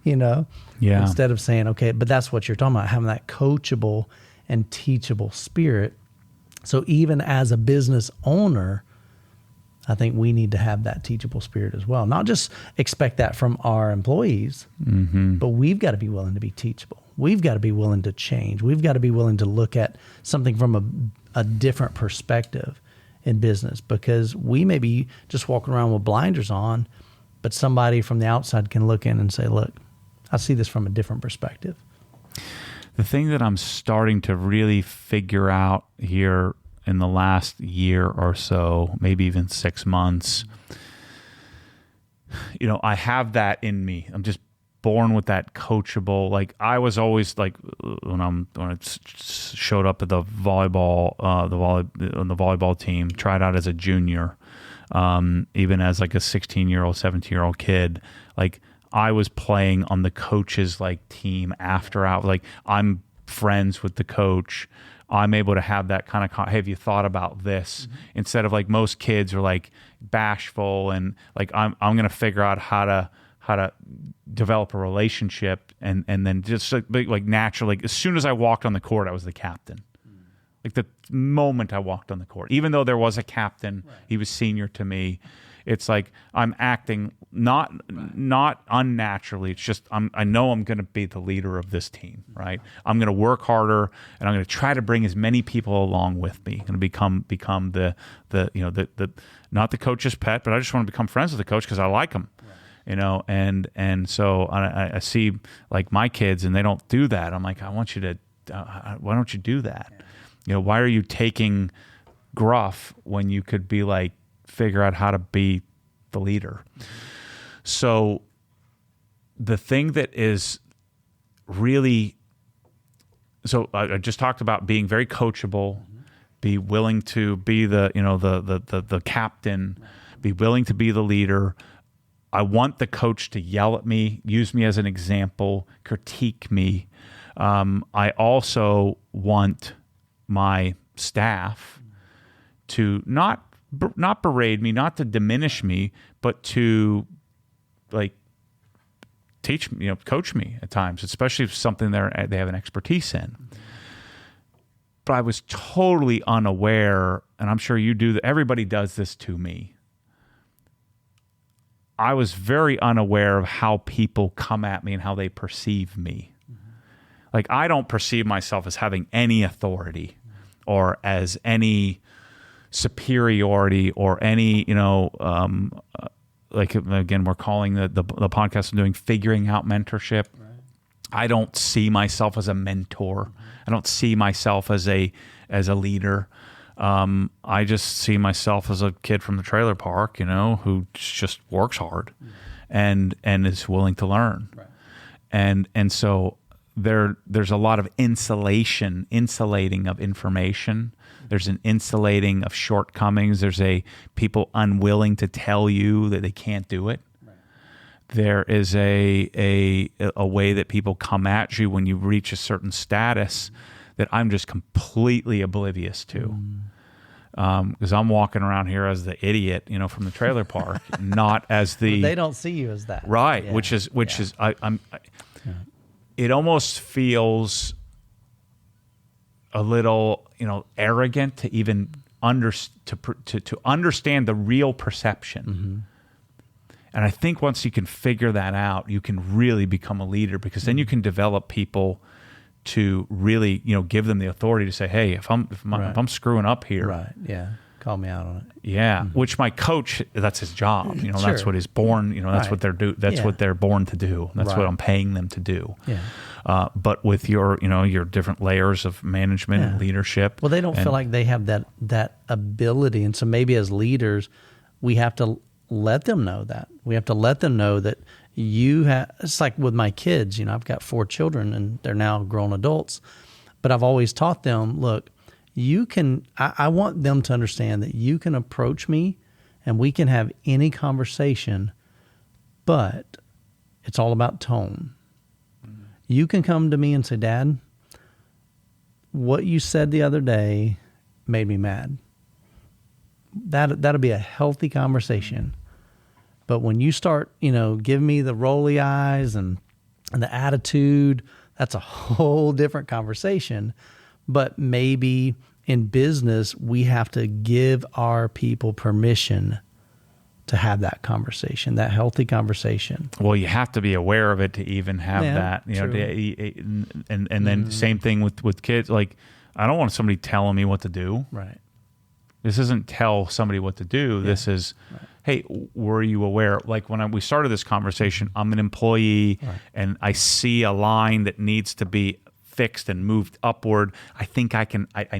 instead of saying, okay, but that's what you're talking about, having that coachable and teachable spirit. So even as a business owner, I think we need to have that teachable spirit as well. Not just expect that from our employees, but we've got to be willing to be teachable. We've got to be willing to change. We've got to be willing to look at something from a different perspective in business, because we may be just walking around with blinders on, but somebody from the outside can look in and say, look, I see this from a different perspective. The thing that I'm starting to really figure out here in the last year or so, maybe even 6 months, I have that in me. I'm just born with that coachable. Like I was always like, when I showed up at the volleyball, on the volleyball team, tried out as a junior, even as like a 16-year-old, 17-year-old kid, like I was playing on the coach's like team after hours. Like I'm friends with the coach. I'm able to have that kind of, hey, have you thought about this? Instead of like most kids are like bashful and like, I'm going to figure out how to develop a relationship. And then just like naturally, as soon as I walked on the court, I was the captain. Like the moment I walked on the court, even though there was a captain, he was senior to me. It's like I'm acting not unnaturally. It's just I know I'm going to be the leader of this team, right? I'm going to work harder, and I'm going to try to bring as many people along with me. I'm going to become the not the coach's pet, but I just want to become friends with the coach because I like him, And so I see like my kids, and they don't do that. I'm like, I want you to. Why don't you do that? Why are you taking gruff when you could be like, figure out how to be the leader? So the thing that is really, so I just talked about being very coachable, be willing to be the captain, be willing to be the leader. I want the coach to yell at me, use me as an example, critique me. I also want my staff to not berate me, not to diminish me, but to like teach me, coach me at times, especially if something they have an expertise in. But I was totally unaware and I'm sure you do, everybody does this to me. I was very unaware of how people come at me and how they perceive me. Like, I don't perceive myself as having any authority or as any superiority or any, like, again, we're calling the podcast I'm doing Figuring Out Mentorship. Right. I don't see myself as a mentor. I don't see myself as a leader. I just see myself as a kid from the trailer park, who just works hard and is willing to learn. Right. And so there's a lot of insulating of information. There's an insulating of shortcomings. There's people unwilling to tell you that they can't do it. Right. There is a way that people come at you when you reach a certain status that I'm just completely oblivious to. Because I'm walking around here as the idiot, from the trailer park, not as the... Well, they don't see you as that. Right, yeah. which is it almost feels a little, arrogant to even to understand the real perception. Mm-hmm. And I think once you can figure that out, you can really become a leader, because then you can develop people to really, give them the authority to say, hey, if I'm screwing up here, right, yeah, call me out on it. Yeah, which my coach, that's his job. Sure. That's what he's born. That's what they're That's what they're born to do. That's what I'm paying them to do. Yeah. But with your different layers of management and leadership, well, they don't feel like they have that ability, and so maybe as leaders, we have to let them know that. We have to let them know that it's like with my kids. I've got 4 children, and they're now grown adults, but I've always taught them, look, I want them to understand that you can approach me and we can have any conversation, but it's all about tone. Mm-hmm. You can come to me and say, Dad, what you said the other day made me mad. That'll be a healthy conversation. But when you start, giving me the rolly eyes and the attitude, that's a whole different conversation. But maybe in business, we have to give our people permission to have that conversation, that healthy conversation. Well, you have to be aware of it to even have that. And then same thing with kids. Like, I don't want somebody telling me what to do. Right. This isn't tell somebody what to do. Yeah. This is, hey, were you aware? Like when we started this conversation, I'm an employee and I see a line that needs to be fixed and moved upward. I think I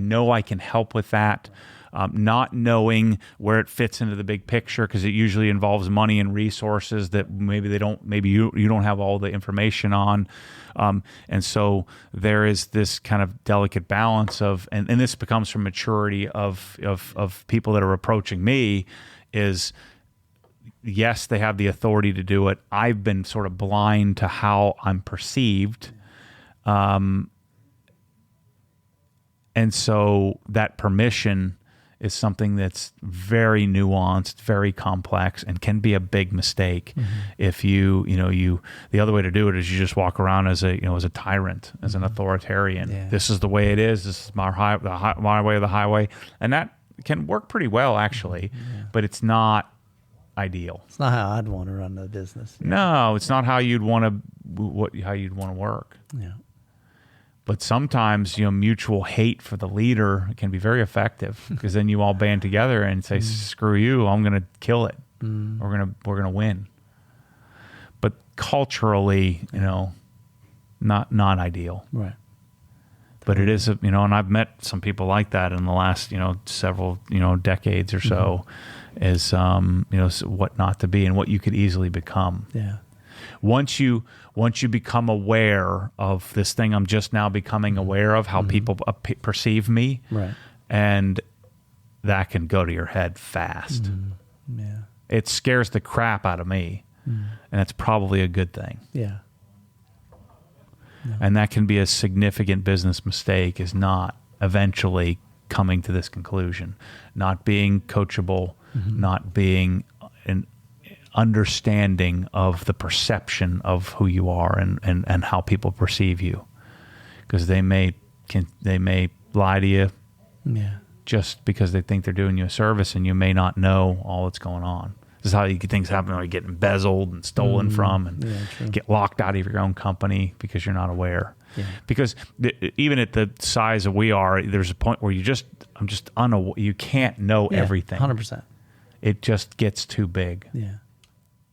know I can help with that. Not knowing where it fits into the big picture, because it usually involves money and resources that maybe you don't have all the information on. And so there is this kind of delicate balance of, and this becomes from maturity of people that are approaching me, is yes, they have the authority to do it. I've been sort of blind to how I'm perceived. And so that permission is something that's very nuanced, very complex, and can be a big mistake if the other way to do it is you just walk around as a tyrant, as an authoritarian. Yeah. This is the way it is. This is my way or the highway, and that can work pretty well actually, but it's not ideal. It's not how I'd want to run the business. Yeah. No, it's not how you'd want to work. Yeah. But sometimes, mutual hate for the leader can be very effective, because then you all band together and say, "Screw you! I'm going to kill it. We're gonna win." But culturally, not ideal. Right. But it is, and I've met some people like that in the last, several, decades or so, is, what not to be and what you could easily become. Yeah. Once you become aware of this thing, I'm just now becoming aware of how people perceive me, right? And that can go to your head fast. Yeah, it scares the crap out of me, and it's probably a good thing. Yeah. And that can be a significant business mistake, is not eventually coming to this conclusion, not being coachable, not being an understanding of the perception of who you are and how people perceive you, because they may lie to you. Yeah. just because they think they're doing you a service, and you may not know all that's going on. This is how things happen when you get embezzled and stolen from, and get locked out of your own company because you're not aware. Yeah. Because even at the size that we are, there's a point where I'm just unaware. You can't know everything. 100%. It just gets too big. Yeah.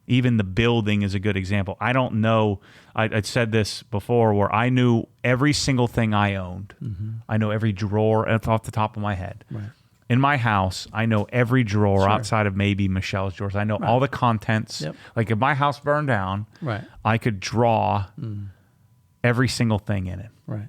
Even the building is a good example. I don't know. I said this before, where I knew every single thing I owned. Mm-hmm. I know every drawer off the top of my head. Right. In my house, I know every drawer outside of maybe Michelle's drawers. I know all the contents. Yep. Like if my house burned down, I could draw every single thing in it. Right.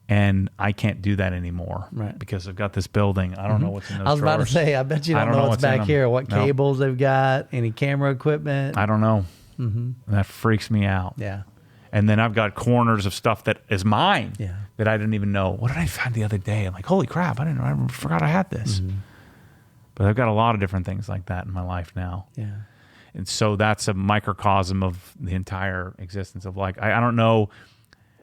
And I can't do that anymore because I've got this building. I don't know what's in those drawers. I was about to say, I bet you don't know what's back here. What cables they've got, any camera equipment. I don't know. Mm-hmm. And that freaks me out. Yeah. And then I've got corners of stuff that is mine that I didn't even know. What did I find the other day? I'm like, holy crap, I didn't know. I forgot I had this. Mm-hmm. But I've got a lot of different things like that in my life now. Yeah. And so that's a microcosm of the entire existence of like, I don't know.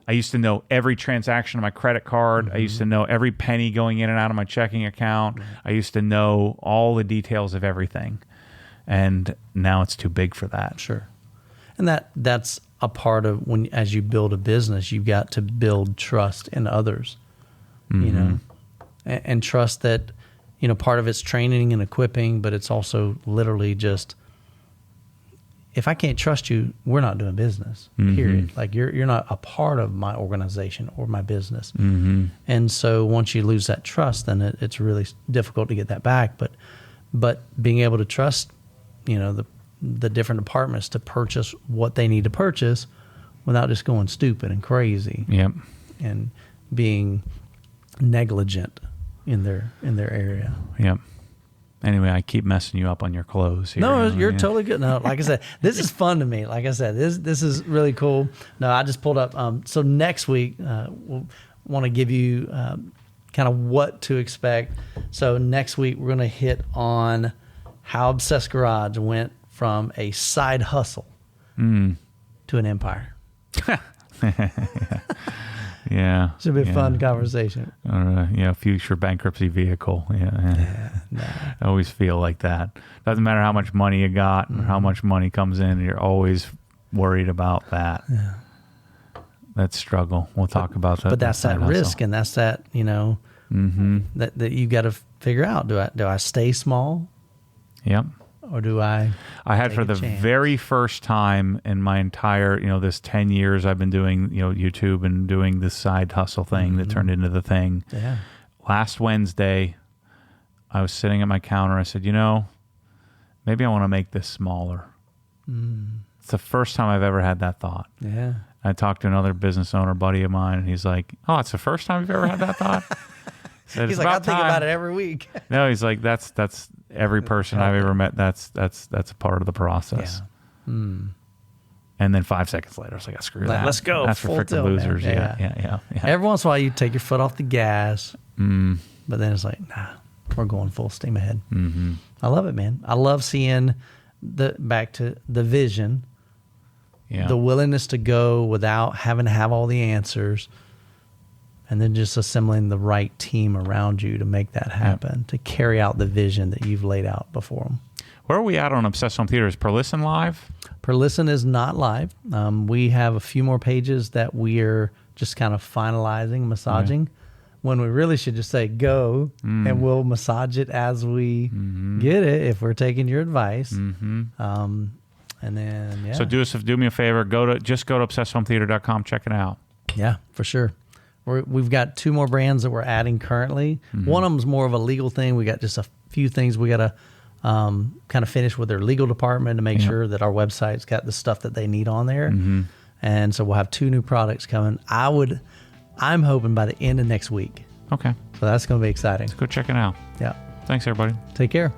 I used to know every transaction on my credit card. I used to know every penny going in and out of my checking account. I used to know all the details of everything. And now it's too big for that. Sure. And that's a part of as you build a business, you've got to build trust in others, you know, and trust that, you know, part of it's training and equipping, but it's also literally just, if I can't trust you, we're not doing business, period. Like you're not a part of my organization or my business. And so once you lose that trust, then it's really difficult to get that back. But being able to trust, you know, the different departments to purchase what they need to purchase without just going stupid and crazy. Yep. And being negligent in their area. Yep. Anyway, I keep messing you up on your clothes here. No, you're totally good. No, like I said, this is fun to me. Like I said, this is really cool. No, I just pulled up. So next week, we'll want to give you kind of what to expect. So next week, we're going to hit on how Obsessed Garage went from a side hustle to an empire. Yeah. Should be a fun conversation. Future bankruptcy vehicle. I always feel like that. Doesn't matter how much money you got or how much money comes in, you're always worried about that. Yeah. That struggle. We'll talk about that. But that's that risk, and that's that, you know, that you got to figure out. Do I stay small? Yep. Or do I had for the very first time in my entire, you know, this 10 years I've been doing, you know, YouTube and doing this side hustle thing that turned into the thing. Yeah. Last Wednesday, I was sitting at my counter. I said, you know, maybe I want to make this smaller. It's the first time I've ever had that thought. Yeah. I talked to another business owner buddy of mine, and he's like, oh, it's the first time you've ever had that thought? He's like, I think about it every week. No, he's like, that's every person I've ever met. That's a part of the process. Yeah. And then 5 seconds later, I was like, screw that. Let's go. That's for freaking losers. Yeah. Every once in a while, you take your foot off the gas, but then it's like, nah, we're going full steam ahead. I love it, man. I love seeing back to the vision, the willingness to go without having to have all the answers. And then just assembling the right team around you to make that happen, to carry out the vision that you've laid out before them. Where are we at on Obsessed Home Theater? Is Per-Listen live? Per-Listen is not live. We have a few more pages that we are just kind of finalizing, massaging, when we really should just say go, and we'll massage it as we get it if we're taking your advice. And then, So do me a favor. Go to obsessedhometheater.com. Check it out. Yeah, for sure. We've got 2 more brands that we're adding currently. One of them is more of a legal thing. We got just a few things we got to kind of finish with their legal department to make sure that our website's got the stuff that they need on there. And so we'll have 2 new products coming. I'm hoping by the end of next week. Okay. So that's going to be exciting. Let's go check it out. Yeah. Thanks, everybody. Take care.